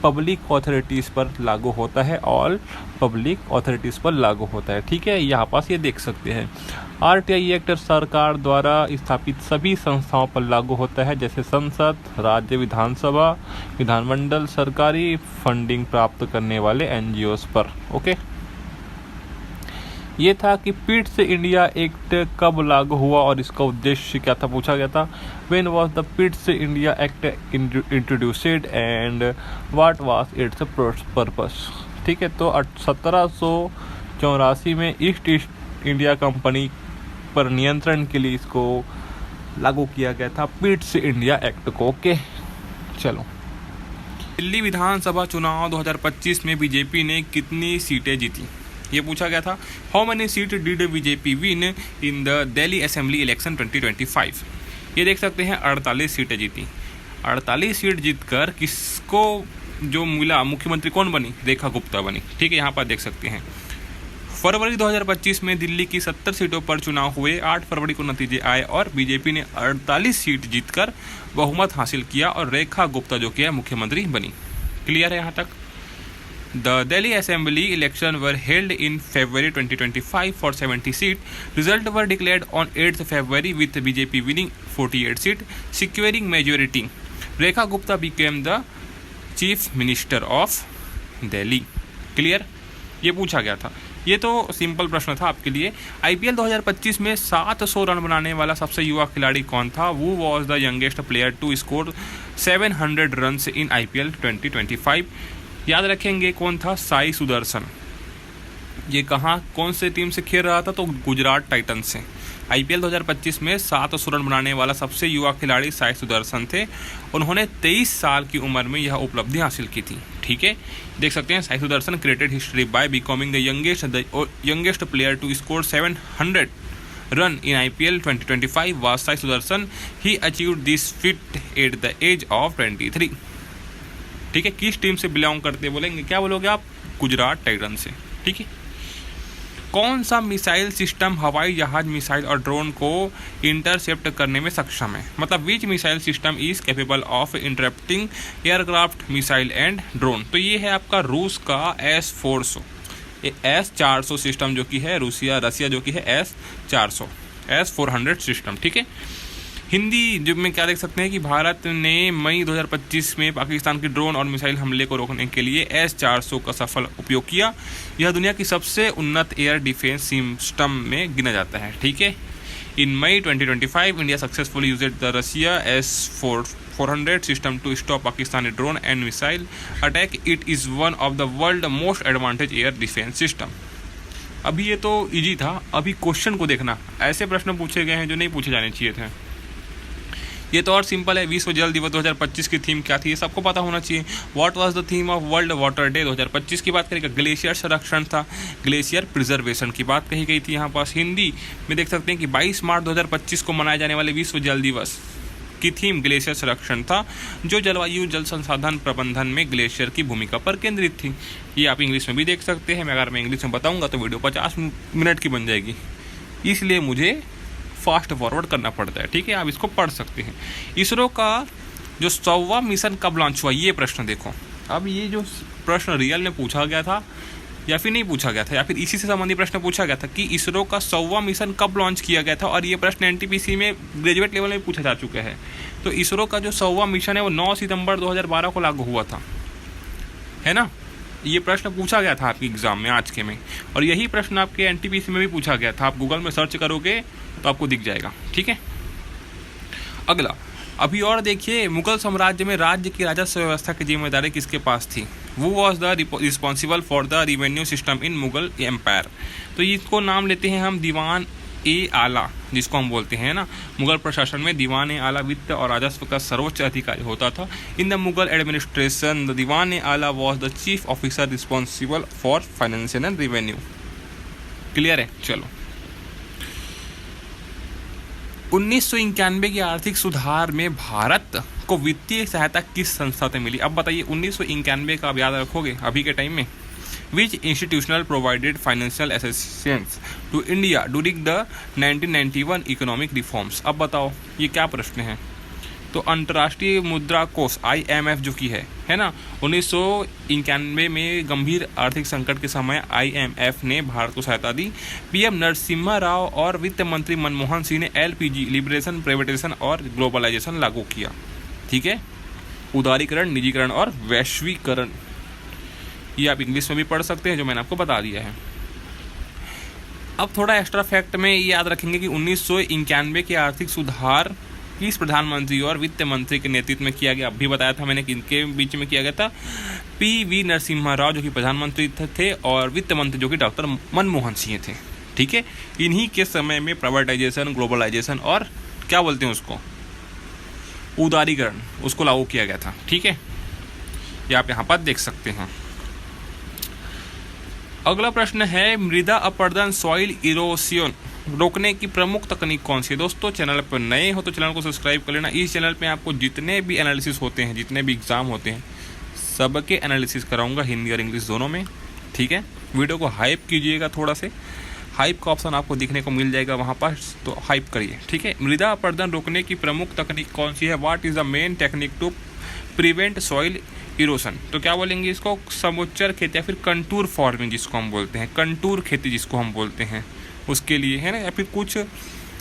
पब्लिक अथॉरिटीज़ पर लागू होता है, ऑल पब्लिक अथॉरिटीज़ पर लागू होता है, ठीक है। यहाँ पास ये देख सकते हैं RTI एक्ट सरकार द्वारा स्थापित सभी संस्थाओं पर लागू होता है, जैसे संसद, राज्य विधानसभा, विधानमंडल, सरकारी फंडिंग प्राप्त करने वाले NGOs पर, ओके। ये था कि पिट्स इंडिया एक्ट कब लागू हुआ और इसका उद्देश्य क्या था, पूछा गया था। When was the Pitt's India act introduced and what was it's purpose, ठीक है। तो 1784 में ईस्ट इंडिया कंपनी पर नियंत्रण के लिए इसको लागू किया गया था, पिट्स इंडिया एक्ट को, ओके। चलो, दिल्ली विधानसभा चुनाव 2025 में बीजेपी ने कितनी सीटें जीती, ये पूछा गया था। How many seat did BJP win in the Delhi assembly election 2025। ये देख सकते हैं 48 सीटें जीती। 48 सीट जीतकर किसको जो मिला, मुख्यमंत्री कौन बनी, रेखा गुप्ता बनी। ठीक है, यहाँ पर देख सकते हैं। फरवरी 2025 में दिल्ली की 70 सीटों पर चुनाव हुए। 8 फरवरी को नतीजे आए और बीजेपी ने 48 सीट जीतकर बहुमत हासिल किया और रेखा गुप्ता जो कि है मुख्यमंत्री बनी। क्लियर है यहाँ तक। The Delhi assembly election were held in February 2025 for 70 seat. Result were declared on 8th February with BJP winning 48 seat, securing majority. Rekha Gupta became the Chief Minister of Delhi. Clear, ये पूछा गया था। ये तो simple प्रश्न था आपके लिए। IPL 2025 में 700 रन बनाने वाला सबसे युवा खिलाड़ी कौन था? वो was the youngest player to score 700 runs in IPL 2025। याद रखेंगे कौन था? साई सुदर्शन। ये कहाँ, कौन से टीम से खेल रहा था? तो गुजरात टाइटंस से। IPL 2025 में 700 रन बनाने वाला सबसे युवा खिलाड़ी साई सुदर्शन थे। उन्होंने 23 साल की उम्र में यह उपलब्धि हासिल की थी। ठीक है, देख सकते हैं Sai Sudharsan created history by becoming the youngest player to score 700 run in IPL 2025 was Sai Sudharsan. He achieved this feat at the age of 23। ठीक है, किस टीम से बिलोंग करते बोलेंगे, क्या बोलोगे आप? गुजरात टाइटन से। ठीक है, कौन सा मिसाइल सिस्टम हवाई जहाज, मिसाइल और ड्रोन को इंटरसेप्ट करने में सक्षम है? मतलब which missile system is capable of intercepting aircraft, missile and drone. तो ये है आपका रूस का S-400, ये S-400 सिस्टम जो कि है रसिया जो कि है S-400, S-400 सिस्टम। ठीक है, हिंदी जो में क्या देख सकते हैं कि भारत ने मई 2025 में पाकिस्तान के ड्रोन और मिसाइल हमले को रोकने के लिए S-400 का सफल उपयोग किया। यह दुनिया की सबसे उन्नत एयर डिफेंस सिस्टम में गिना जाता है। ठीक है, in May 2025 India successfully used the Russia S-400 system to stop Pakistani drone and missile attack. It is one of the world most advantage air defence system. अभी ये तो ईजी था, अभी क्वेश्चन को देखना। ऐसे प्रश्न पूछे गए हैं जो नहीं पूछे जाने चाहिए थे। ये तो और सिंपल है। विश्व जल दिवस 2025 की थीम क्या थी, ये सबको पता होना चाहिए। What was the theme of world water day 2025 की बात करेंगे, ग्लेशियर संरक्षण था, ग्लेशियर प्रिजर्वेशन की बात कही गई थी। यहाँ पास हिंदी में देख सकते हैं कि 22 मार्च 2025 को मनाए जाने वाले विश्व जल दिवस की थीम ग्लेशियर संरक्षण था, जो जलवायु जल संसाधन प्रबंधन में ग्लेशियर की भूमिका पर केंद्रित थी। ये आप इंग्लिश में भी देख सकते हैं। अगर मैं इंग्लिश में बताऊँगा तो वीडियो 50 मिनट की बन जाएगी, इसलिए मुझे फास्ट फॉरवर्ड करना पड़ता है। ठीक है, आप इसको पढ़ सकते हैं। इसरो का जो 100वां मिशन कब लॉन्च हुआ, ये प्रश्न देखो। अब ये जो प्रश्न रियल में पूछा गया था या फिर नहीं पूछा गया था, या फिर इसी से संबंधित प्रश्न पूछा गया था कि इसरो का 100वां मिशन कब लॉन्च किया गया था, और ये प्रश्न NTPC में ग्रेजुएट लेवल में पूछा जा चुका है। तो इसरो का जो 100वां मिशन है वो 9 सितंबर 2012 को लागू हुआ था, है ना। ये प्रश्न पूछा गया था आपके एग्जाम में आज के में, और यही प्रश्न आपके NTPC में भी पूछा गया था। आप गूगल में सर्च करोगे तो आपको दिख जाएगा। ठीक है, अगला अभी और देखिए, मुगल साम्राज्य में राज्य की राजस्व व्यवस्था की जिम्मेदारी किसके पास थी? वो was the responsible for the revenue system in Mughal empire. तो इसको नाम लेते हैं हम दीवान ए आला, जिसको हम बोलते हैं ना। मुगल प्रशासन में दीवान ए आला वित्त और राजस्व का सर्वोच्च अधिकारी होता था। In the Mughal administration the Diwan e Ala was the chief officer responsible for financial and revenue. Clear है। चलो, 1991 के आर्थिक सुधार में भारत को वित्तीय सहायता किस संस्था से मिली? अब बताइए, 1991 का आप याद रखोगे अभी के टाइम में? Which institutional provided financial assistance to India during the 1991 economic reforms? अब बताओ ये क्या प्रश्न है? तो अंतर्राष्ट्रीय मुद्रा कोष IMF जो की है ना, 1991 में गंभीर आर्थिक संकट के समय IMF ने भारत को सहायता दी। PM नरसिम्हा राव और वित्त मंत्री मनमोहन सिंह ने LPG लिबरेशन, प्राइवेटाइजेशन और ग्लोबलाइजेशन लागू किया। ठीक है, उदारीकरण, निजीकरण और वैश्वीकरण। ये आप इंग्लिश में भी पढ़ सकते हैं, जो मैंने आपको बता दिया है। अब थोड़ा एक्स्ट्रा फैक्ट में ये याद रखेंगे कि 1991 के आर्थिक सुधार किस प्रधानमंत्री और वित्त मंत्री के नेतृत्व में किया गया? अभी बताया था मैंने, किनके बीच में किया गया था? PV नरसिम्हा राव जो कि प्रधानमंत्री थे, और वित्त मंत्री जो कि डॉक्टर मनमोहन सिंह थे। ठीक है, इन्हीं के समय में प्राइवेटाइजेशन, ग्लोबलाइजेशन और क्या बोलते हैं उसको, उदारीकरण उसको लागू किया गया था। ठीक है, ये आप यहाँ पर देख सकते हैं। अगला प्रश्न है, मृदा अपरदन सॉइल इरोसियन रोकने की प्रमुख तकनीक कौन सी है? दोस्तों चैनल पर नए हो तो चैनल को सब्सक्राइब कर लेना। इस चैनल पे आपको जितने भी एनालिसिस होते हैं, जितने भी एग्जाम होते हैं, सबके एनालिसिस कराऊंगा हिंदी और इंग्लिश दोनों में। ठीक है, वीडियो को हाइप कीजिएगा, थोड़ा से हाइप का ऑप्शन आपको दिखने को मिल जाएगा वहाँ पर, तो हाइप करिए। ठीक है, मृदा अपरदन रोकने की प्रमुख तकनीक कौन सी है? What is the main technique to prevent soil erosion? तो क्या बोलेंगे इसको? समुच्चर खेती या फिर कंटूर फार्मिंग जिसको हम बोलते हैं, कंटूर खेती जिसको हम बोलते हैं, उसके लिए है ना, या फिर कुछ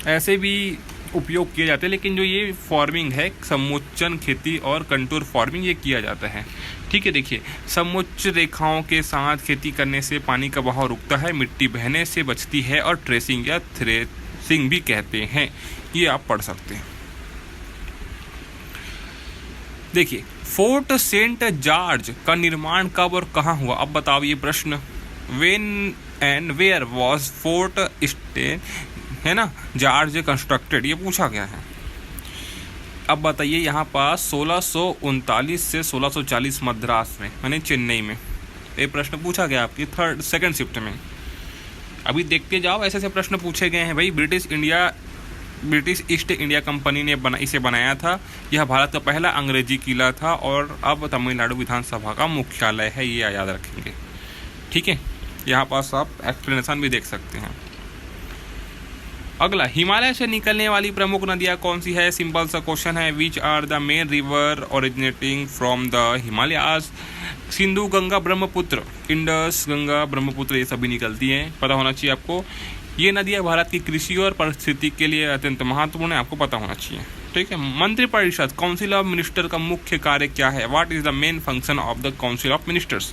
ऐसे भी उपयोग किए जाते हैं। लेकिन जो ये फार्मिंग है, समुच्चन खेती और कंटूर फार्मिंग, ये किया जाता है। ठीक है, देखिए समुच्च रेखाओं के साथ खेती करने से पानी का बहाव रुकता है, मिट्टी बहने से बचती है और ट्रेसिंग या थ्रेसिंग भी कहते हैं। ये आप पढ़ सकते हैं। देखिए फोर्ट सेंट जॉर्ज का निर्माण कब और कहाँ हुआ? अब बताओ ये प्रश्न। When and where was fort St है ना जॉर्ज कंस्ट्रक्टेड, ये पूछा गया है। अब बताइए यहाँ पास 1639 से 1640 मद्रास में, यानी चेन्नई में, ये प्रश्न पूछा गया आपकी सेकंड शिफ्ट में। अभी देखते जाओ, ऐसे ऐसे प्रश्न पूछे गए हैं भाई। ब्रिटिश ईस्ट इंडिया कंपनी ने इसे बनाया था। यह भारत का पहला अंग्रेजी किला था और अब तमिलनाडु विधानसभा का मुख्यालय है, ये याद रखेंगे। ठीक है, यहाँ पास आप एक्सप्लेनेशन भी देख सकते हैं। अगला, हिमालय से निकलने वाली प्रमुख नदियाँ कौन सी है? सिंपल सा क्वेश्चन है। Which are the main river originating from the Himalayas? Sindhu, Ganga, Brahmaputra, Indus, Ganga, Brahmaputra, ये सभी निकलती हैं, पता होना चाहिए आपको। ये नदियाँ भारत की कृषि और परिस्थिति के लिए अत्यंत महत्वपूर्ण है, आपको पता होना चाहिए। ठीक है, मंत्रिपरिषद काउंसिल ऑफ मिनिस्टर का मुख्य कार्य क्या है? What is the main function of the council of ministers?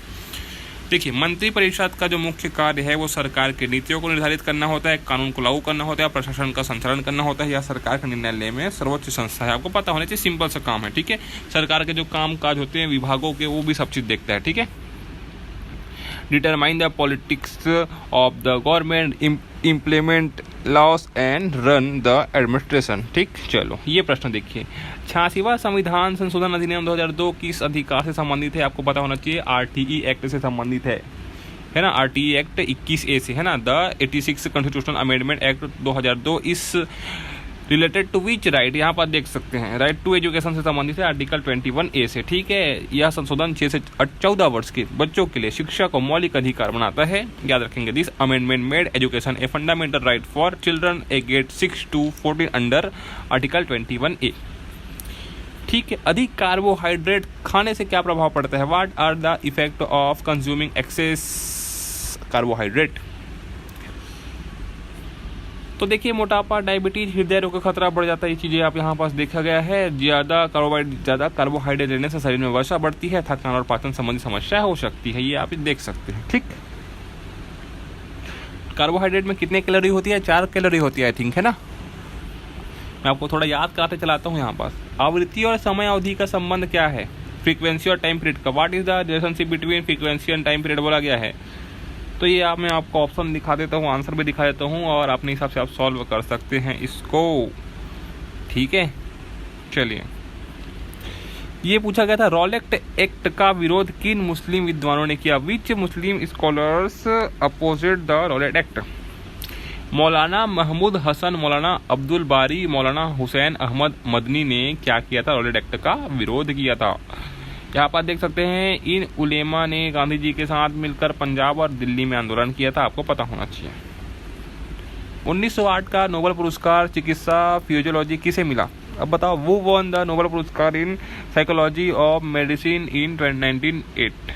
देखिए मंत्रिपरिषद का जो मुख्य कार्य है वो सरकार की नीतियों को निर्धारित करना होता है, कानून को लागू करना होता है, प्रशासन का संचालन करना होता है, या सरकार का निर्णय लेने में सर्वोच्च संस्था है, आपको पता होना चाहिए। सिंपल सा काम है। ठीक है, सरकार के जो काम काज होते हैं विभागों के, वो भी सब चीज़ देखता है। ठीक है, determine the politics of the government, implement loss and run the administration. ठीक, चलो ये प्रश्न देखिए। 86वां संविधान संशोधन अधिनियम 2002 किस अधिकार से संबंधित है? आपको पता होना चाहिए, आरटीई एक्ट से संबंधित है ना। आरटीई एक्ट 21A से है ना। द 86 कॉन्स्टिट्यूशनल अमेंडमेंट एक्ट 2002 इस रिलेटेड टू विच राइट, यहाँ पर देख सकते हैं, राइट टू एजुकेशन से संबंधित है आर्टिकल 21A से। ठीक है, यह संशोधन 6 से 14 वर्ष के बच्चों के लिए शिक्षा को मौलिक अधिकार बनाता है, याद रखेंगे। This amendment made education a fundamental right for children aged 6 to 14 under article 21A। ठीक है, अधिक कार्बोहाइड्रेट खाने से क्या प्रभाव पड़ता है? What are the effect of consuming excess carbohydrate? तो देखिए मोटापा, डायबिटीज, हृदय रोग का खतरा बढ़ जाता है, ये चीज़ें आप यहाँ पास देखा गया है। ज़्यादा कार्बोहाइड्रेट लेने से शरीर में वसा बढ़ती है, थकान और पाचन संबंधी समस्या हो सकती है, ये आप देख सकते हैं। ठीक, कार्बोहाइड्रेट में कितने कैलोरी होती है? 4 कैलोरी होती है आई थिंक, है ना। मैं आपको थोड़ा याद कराते चलाता हूँ यहाँ पास। आवृत्ति और समय अवधि का संबंध क्या है? फ्रीक्वेंसी और टाइम पीरियड का। What is the relationship between frequency and time period बोला गया है। तो ये मैं आपको ऑप्शन दिखा देता हूँ, आंसर भी दिखा देता हूँ, और अपने हिसाब से आप सॉल्व कर सकते हैं इसको। ठीक है, चलिए ये पूछा गया था, रॉलेट एक्ट का विरोध किन मुस्लिम विद्वानों ने किया? Which Muslim scholars opposite the Rowlatt act? Maulana Mahmud Hasan, मौलाना अब्दुल बारी, मौलाना हुसैन अहमद मदनी ने क्या किया था? रॉलेट एक्ट का विरोध किया था। यहाँ पर देख सकते हैं, इन उलेमा ने गांधी जी के साथ मिलकर पंजाब और दिल्ली में आंदोलन किया था, आपको पता होना चाहिए। 1908 का नोबेल पुरस्कार चिकित्सा फिजियोलॉजी किसे मिला? अब बताओ, वो वन द नोबेल पुरस्कार in psychology of medicine in 1908?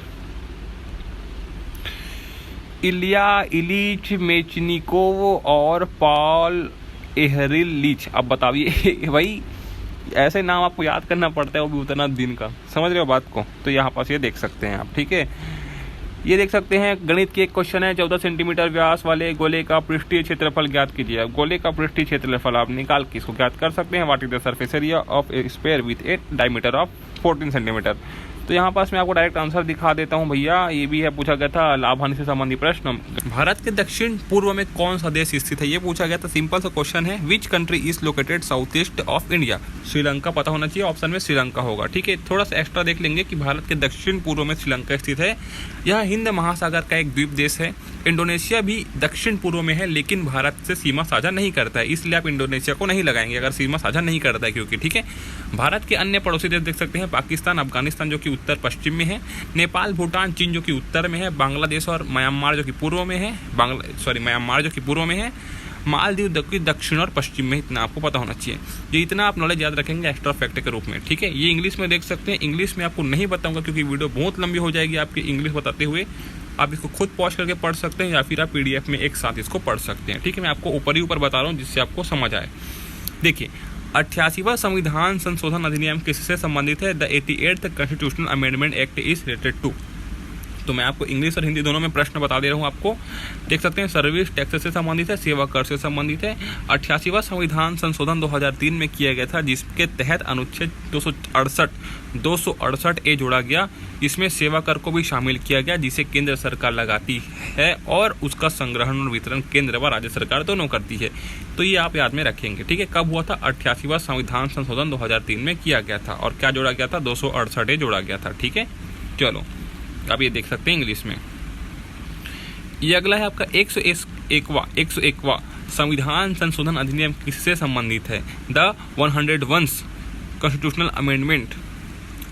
Ilya Ilyich Mechnikov और पॉल एहरिलीच। अब बताइए भाई, ऐसे नाम आपको याद करना पड़ता है, वो भी उतना दिन का, समझ रहे हो बात को। तो यहाँ पास ये देख सकते हैं आप। ठीक है, ये देख सकते हैं, गणित की एक क्वेश्चन है, 14 सेंटीमीटर व्यास वाले गोले का पृष्ठीय क्षेत्रफल ज्ञात कीजिए। गोले का पृष्ठीय क्षेत्रफल आप निकाल के इसको ज्ञात कर सकते हैं। What is the surface area of A sphere with A diameter of 14 centimetre? तो यहाँ पास मैं आपको डायरेक्ट आंसर दिखा देता हूँ भैया। ये भी है, पूछा गया था लाभ हानि से संबंधित प्रश्न। भारत के दक्षिण पूर्व में कौन सा देश स्थित है, ये पूछा गया था। सिंपल सा क्वेश्चन है, which country is located south east of India. Sri Lanka पता होना चाहिए, ऑप्शन में श्रीलंका होगा। ठीक है, थोड़ा सा एक्स्ट्रा देख लेंगे कि भारत के दक्षिण पूर्व में श्रीलंका स्थित है। यह हिंद महासागर का एक द्वीप देश है। इंडोनेशिया भी दक्षिण पूर्व में है, लेकिन भारत से सीमा साझा नहीं करता है, इसलिए आप इंडोनेशिया को नहीं लगाएंगे अगर सीमा साझा नहीं करता है, क्योंकि ठीक है। भारत के अन्य पड़ोसी देश देख सकते हैं, पाकिस्तान, अफगानिस्तान जो कि उत्तर पश्चिम में है, नेपाल, भूटान, चीन जो कि उत्तर में है, बांग्लादेश और म्यांमार जो कि पूर्व में है, म्यांमार जो कि पूर्व में है, मालदीव दक्षिण और पश्चिम में। इतना आपको पता होना चाहिए। ये इतना आप नॉलेज याद रखेंगे एक्स्ट्रा फैक्ट के रूप में। ठीक है, ये इंग्लिश में देख सकते हैं। इंग्लिश में आपको नहीं बताऊंगा क्योंकि वीडियो बहुत लंबी हो जाएगी आपकी इंग्लिश बताते हुए। आप इसको खुद पॉज करके पढ़ सकते हैं या फिर आप PDF में एक साथ इसको पढ़ सकते हैं। ठीक है, मैं आपको ऊपर ही ऊपर बता रहा हूँ जिससे आपको समझ आए। देखिए, 88वां संविधान संशोधन अधिनियम किससे संबंधित है? The 88th constitutional amendment act is related to. तो मैं आपको इंग्लिश और हिंदी दोनों में प्रश्न बता दे रहा हूँ आपको। देख सकते हैं, सर्विस टैक्स से संबंधित है, सेवा कर से संबंधित है। 88वां संविधान संशोधन 2003 में किया गया था, जिसके तहत अनुच्छेद 268 ए जोड़ा गया। इसमें सेवा कर को भी शामिल किया गया, जिसे केंद्र सरकार लगाती है और उसका संग्रहण और वितरण केंद्र व राज्य सरकार दोनों करती है। तो ये आप याद में रखेंगे। ठीक है, कब हुआ था? 88वां संविधान संशोधन 2003 में किया गया था। और क्या जोड़ा गया था? 268 ए जोड़ा गया था। ठीक है, चलो आप ये देख सकते हैं इंग्लिश में। ये अगला है आपका 101वां संविधान संशोधन अधिनियम किससे संबंधित है? The 101st constitutional amendment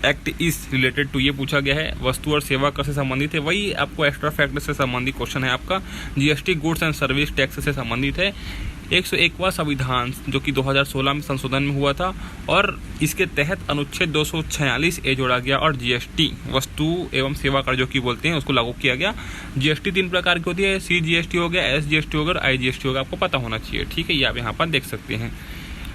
act is related to. ये पूछा गया है, वस्तु और सेवा कर से संबंधित है। वही आपको एक्स्ट्रा फैक्ट से संबंधित क्वेश्चन है आपका। GST goods and service tax से संबंधित है। 101वां संविधान जो कि 2016 में संशोधन में हुआ था और इसके तहत अनुच्छेद 246 ए जोड़ा गया और GST वस्तु एवं सेवा कर जो कि बोलते हैं उसको लागू किया गया। GST 3 प्रकार की होती है, CGST हो गया, SGST हो गया, IGST हो गया, आपको पता होना चाहिए। ठीक है, ये आप यहाँ पर देख सकते हैं।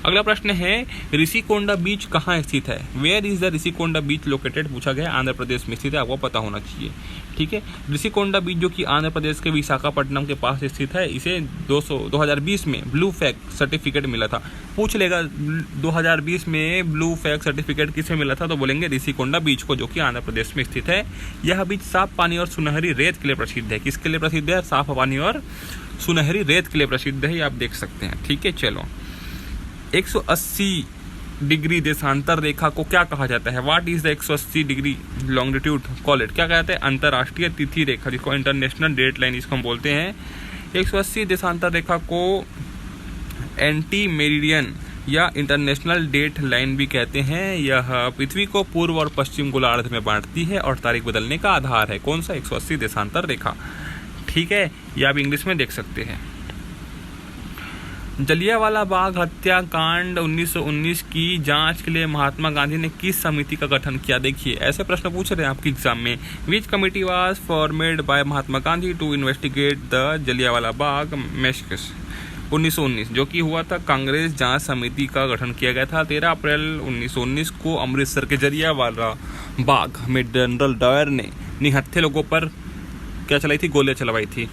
अगला प्रश्न है, ऋषिकोंडा बीच कहाँ स्थित है? Where is the Rishikonda beach located? पूछा गया, आंध्र प्रदेश में स्थित है, आपको पता होना चाहिए। ठीक है, ऋषिकोंडा बीच जो कि आंध्र प्रदेश के विशाखापट्टनम के पास स्थित है, इसे 2020 में ब्लू फ्लैग सर्टिफिकेट मिला था। पूछ लेगा 2020 में ब्लू फ्लैग सर्टिफिकेट किसे मिला था, तो बोलेंगे ऋषिकोंडा बीच को, जो कि आंध्र प्रदेश में स्थित है। यह बीच साफ पानी और सुनहरी रेत के लिए प्रसिद्ध है। किसके लिए प्रसिद्ध है? साफ पानी और सुनहरी रेत के लिए प्रसिद्ध है, ये आप देख सकते हैं। ठीक है, चलो 180 डिग्री देशांतर रेखा को क्या कहा जाता है? What is the 180 degree longitude call it? क्या कहते हैं? अंतर्राष्ट्रीय तिथि रेखा, जिसको इंटरनेशनल डेट लाइन इसको हम बोलते हैं। 180 देशांतर रेखा को एंटी मेरिडियन या इंटरनेशनल डेट लाइन भी कहते हैं। यह पृथ्वी को पूर्व और पश्चिम गोलार्ध में बांटती है और तारीख बदलने का आधार है। कौन सा? 180 देशांतर रेखा। ठीक है, यह आप इंग्लिश में देख सकते हैं। जलियांवाला बाग हत्याकांड 1919 की जांच के लिए महात्मा गांधी ने किस समिति का गठन किया? देखिए, ऐसे प्रश्न पूछ रहे हैं आपके एग्जाम में। Which committee was formed by Mahatma Gandhi to investigate the Jallianwala Bagh massacre 1919, जो कि हुआ था कांग्रेस जांच समिति का गठन किया गया था। 13 अप्रैल 1919 को अमृतसर के जलियांवाला बाग में जनरल डायर ने निहत्थे लोगों पर क्या चलाई थी? गोलियां चलवाई थी।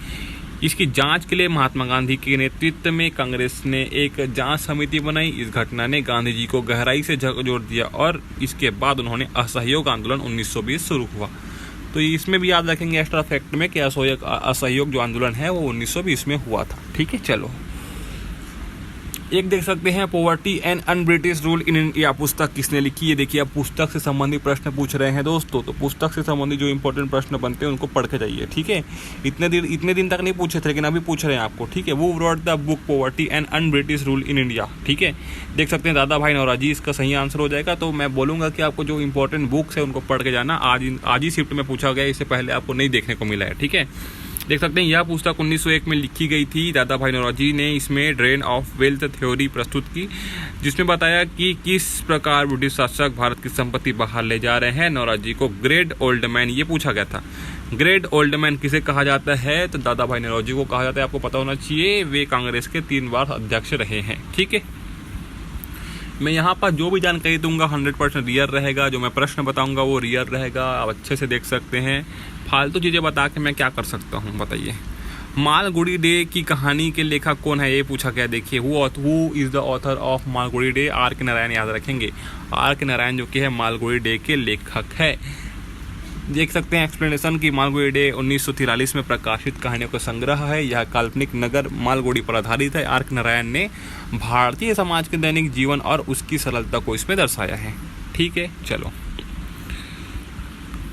इसकी जांच के लिए महात्मा गांधी के नेतृत्व में कांग्रेस ने एक जांच समिति बनाई। इस घटना ने गांधी जी को गहराई से झकझोर दिया और इसके बाद उन्होंने असहयोग आंदोलन 1920 शुरू हुआ। तो इसमें भी याद रखेंगे एक्स्ट्रा फैक्ट में कि असहयोग जो आंदोलन है वो 1920 में हुआ था। ठीक है, चलो एक देख सकते हैं, poverty and unBritish rule in India पुस्तक किसने लिखी है? देखिए, अब पुस्तक से संबंधित प्रश्न पूछ रहे हैं दोस्तों, तो पुस्तक से संबंधित जो इंपॉर्टेंट प्रश्न बनते हैं उनको पढ़ के जाइए। ठीक है, इतने दिन तक नहीं पूछे थे, लेकिन अभी पूछ रहे हैं आपको। ठीक है, वो wrote the book poverty and unBritish rule in India. ठीक है, देख सकते हैं दादा भाई नौरोजी इसका सही आंसर हो जाएगा। तो मैं बोलूँगा कि आपको जो इंपॉर्टेंट बुक्स है उनको पढ़ के जाना। आज ही शिफ्ट में पूछा गया, इससे पहले आपको नहीं देखने को मिला है। ठीक है, देख सकते हैं यह पुस्तक 1901 में लिखी गई थी। दादा भाई नौरोजी ने इसमें ड्रेन ऑफ वेल्थ थ्योरी प्रस्तुत की, जिसमें बताया कि किस प्रकार ब्रिटिश शासक भारत की संपत्ति बाहर ले जा रहे हैं। नौरोजी को ग्रेट ओल्ड मैन ये पूछा गया था। ग्रेट ओल्ड मैन किसे कहा जाता है? तो दादा भाई नौरोजी को कहा जाता है, आपको पता होना चाहिए। वे कांग्रेस के 3 बार अध्यक्ष रहे हैं। ठीक है, मैं यहाँ पर जो भी जानकारी दूंगा 100% रियल रहेगा। जो मैं प्रश्न बताऊंगा वो रियल रहेगा, आप अच्छे से देख सकते हैं। फालतू चीज़ें बता के मैं क्या कर सकता हूँ बताइए। मालगुडी डे की कहानी के लेखक कौन है? ये पूछा गया। देखिए, who is the author of Malgudi day? R K Narayan याद रखेंगे। आर के नारायण जो कि है मालगुडी डे के लेखक है। देख सकते हैं एक्सप्लेनेशन की मालगुडी डे 1943 में प्रकाशित कहानियों का संग्रह है। यह काल्पनिक नगर मालगुडी पर आधारित है। आर के नारायण ने भारतीय समाज के दैनिक जीवन और उसकी सरलता को इसमें दर्शाया है। ठीक है, चलो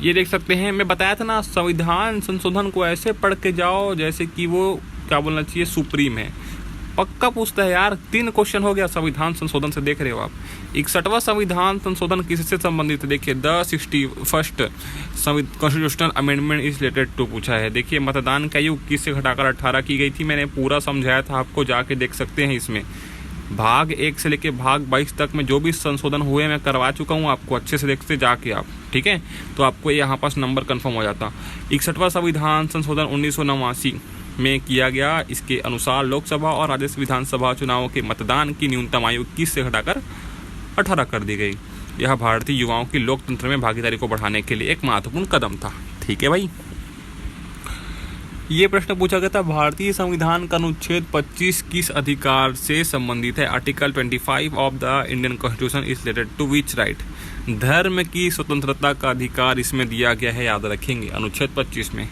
ये देख सकते हैं, मैं बताया था ना, संविधान संशोधन को ऐसे पढ़ के जाओ जैसे कि वो क्या बोलना चाहिए, सुप्रीम है। पक्का पूछता है यार, 3 क्वेश्चन हो गया संविधान संशोधन से, देख रहे हो आप। 61वां संविधान संशोधन किससे संबंधित है? देखिए, the 61st constitutional amendment is related to पूछा है। देखिए, मतदान का आयु 21 से घटाकर 18 की गई थी। मैंने पूरा समझाया था आपको, जाके देख सकते हैं। इसमें भाग 1 से लेके भाग 22 तक में जो भी संशोधन हुए मैं करवा चुका हूँ आपको, अच्छे से देखते जाके आप, ठीक है। तो आपको यहाँ पास नंबर कंफर्म हो जाता। 61वां संविधान संशोधन 1989 में किया गया। इसके अनुसार लोकसभा और राज्य विधानसभा चुनावों के मतदान की न्यूनतम आयु 21 से घटाकर 18 कर दी गई। यह भारतीय युवाओं की लोकतंत्र में भागीदारी को बढ़ाने के लिए एक महत्वपूर्ण कदम था। ठीक है भाई, ये प्रश्न पूछा गया था, भारतीय संविधान का अनुच्छेद 25 किस अधिकार से संबंधित है? Article 25 of the Indian constitution is related to which right? धर्म की स्वतंत्रता का अधिकार इसमें दिया गया है, याद रखेंगे, अनुच्छेद 25 में।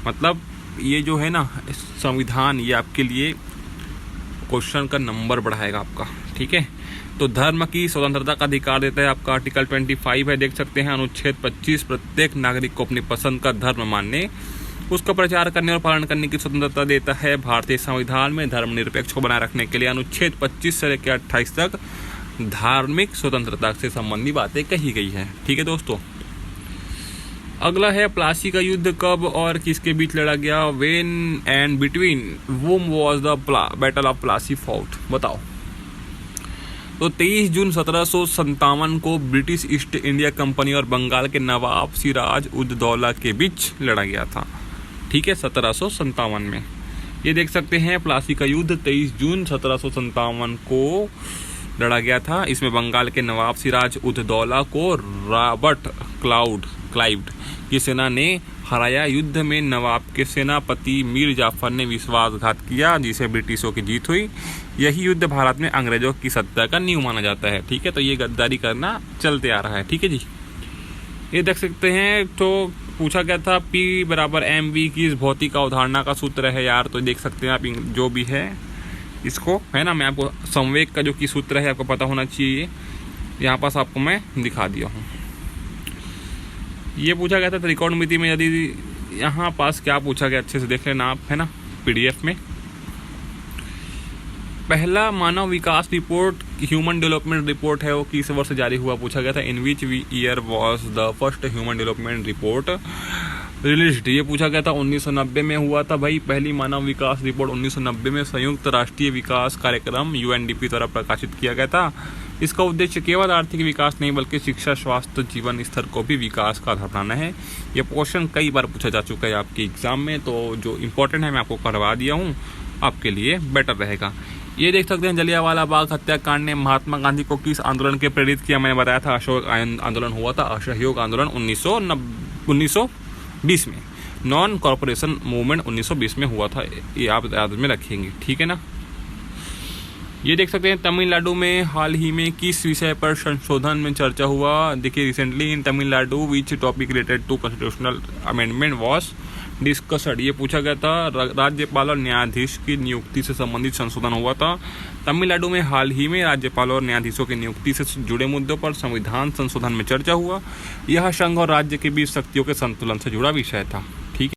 मतलब ये जो है ना संविधान, ये आपके लिए क्वेश्चन का नंबर बढ़ाएगा आपका। ठीक है, तो धर्म की स्वतंत्रता का अधिकार देता है आपका आर्टिकल 25 है, देख सकते हैं। अनुच्छेद 25 प्रत्येक नागरिक को अपनी पसंद का धर्म मानने, उसका प्रचार करने और पालन करने की स्वतंत्रता देता है। भारतीय संविधान में धर्मनिरपेक्ष को बनाए रखने के लिए अनुच्छेद 25 से लेकर 28 तक धार्मिक स्वतंत्रता से संबंधी बातें कही गई है। ठीक है दोस्तों, अगला है प्लासी का युद्ध कब और किसके बीच लड़ा गया? When and between वुम was the battle of Plassey fought? बताओ। तो 23 जून 1757 को ब्रिटिश ईस्ट इंडिया कंपनी और बंगाल के नवाब सिराज उद दौला के बीच लड़ा गया था। ठीक है, 1757 में। ये देख सकते हैं, प्लासी का युद्ध 23 जून 1757 को लड़ा गया था। इसमें बंगाल के नवाब सिराज उद दौला को रॉबर्ट क्लाइव की सेना ने हराया। युद्ध में नवाब के सेनापति मीर जाफर ने विश्वासघात किया, जिसे ब्रिटिशों की जीत हुई। यही युद्ध भारत में अंग्रेजों की सत्ता का नींव माना जाता है। ठीक है, तो ये गद्दारी करना चलते आ रहा है। ठीक है जी, ये देख सकते हैं। तो पूछा गया था P = mv की इस भौतिक अवधारणा का सूत्र है यार। तो देख सकते हैं आप, जो भी है इसको, है ना, मैं आपको संवेग का जो कि सूत्र है आपको पता होना चाहिए। यहाँ पास आपको मैं दिखा दिया हूँ। ये पूछा गया था त्रिकोणमिति में, यदि यहाँ पास क्या पूछा गया अच्छे से देख लेना आप, है ना, PDF में। पहला मानव विकास रिपोर्ट, ह्यूमन डेवलपमेंट रिपोर्ट है, वो किस वर्ष जारी हुआ? पूछा गया था in which year was the first human development report released? ये पूछा गया था 1990 में हुआ था भाई। पहली मानव विकास रिपोर्ट 1990 में संयुक्त राष्ट्रीय विकास कार्यक्रम UNDP द्वारा प्रकाशित किया गया था। इसका उद्देश्य केवल आर्थिक विकास नहीं बल्कि शिक्षा, स्वास्थ्य, जीवन स्तर को भी विकास का आधार बनाना है। यह क्वेश्चन कई बार पूछा जा चुका है आपके एग्जाम में, तो जो इम्पोर्टेंट है मैं आपको करवा दिया हूँ, आपके लिए बेटर रहेगा। ये देख सकते हैं, जलियांवाला बाग हत्याकांड ने महात्मा गांधी को किस आंदोलन के प्रेरित किया? मैंने बताया था अशोक आंदोलन हुआ था, असहयोग आंदोलन 1920 में। नॉन कॉर्पोरेशन मूवमेंट 1920 में हुआ था, ये आप याद में रखेंगे। ठीक है ना। ये देख सकते हैं, तमिलनाडु में हाल ही में किस विषय पर संशोधन में चर्चा हुआ? देखिए, recently in Tamil Nadu which topic related to constitutional amendment was discussed? ये पूछा गया था राज्यपाल और न्यायाधीश की नियुक्ति से संबंधित संशोधन हुआ था। तमिलनाडु में हाल ही में राज्यपाल और न्यायाधीशों की नियुक्ति से जुड़े मुद्दों पर संविधान संशोधन में चर्चा हुआ। यह संघ और राज्य के बीच शक्तियों के संतुलन से जुड़ा विषय था।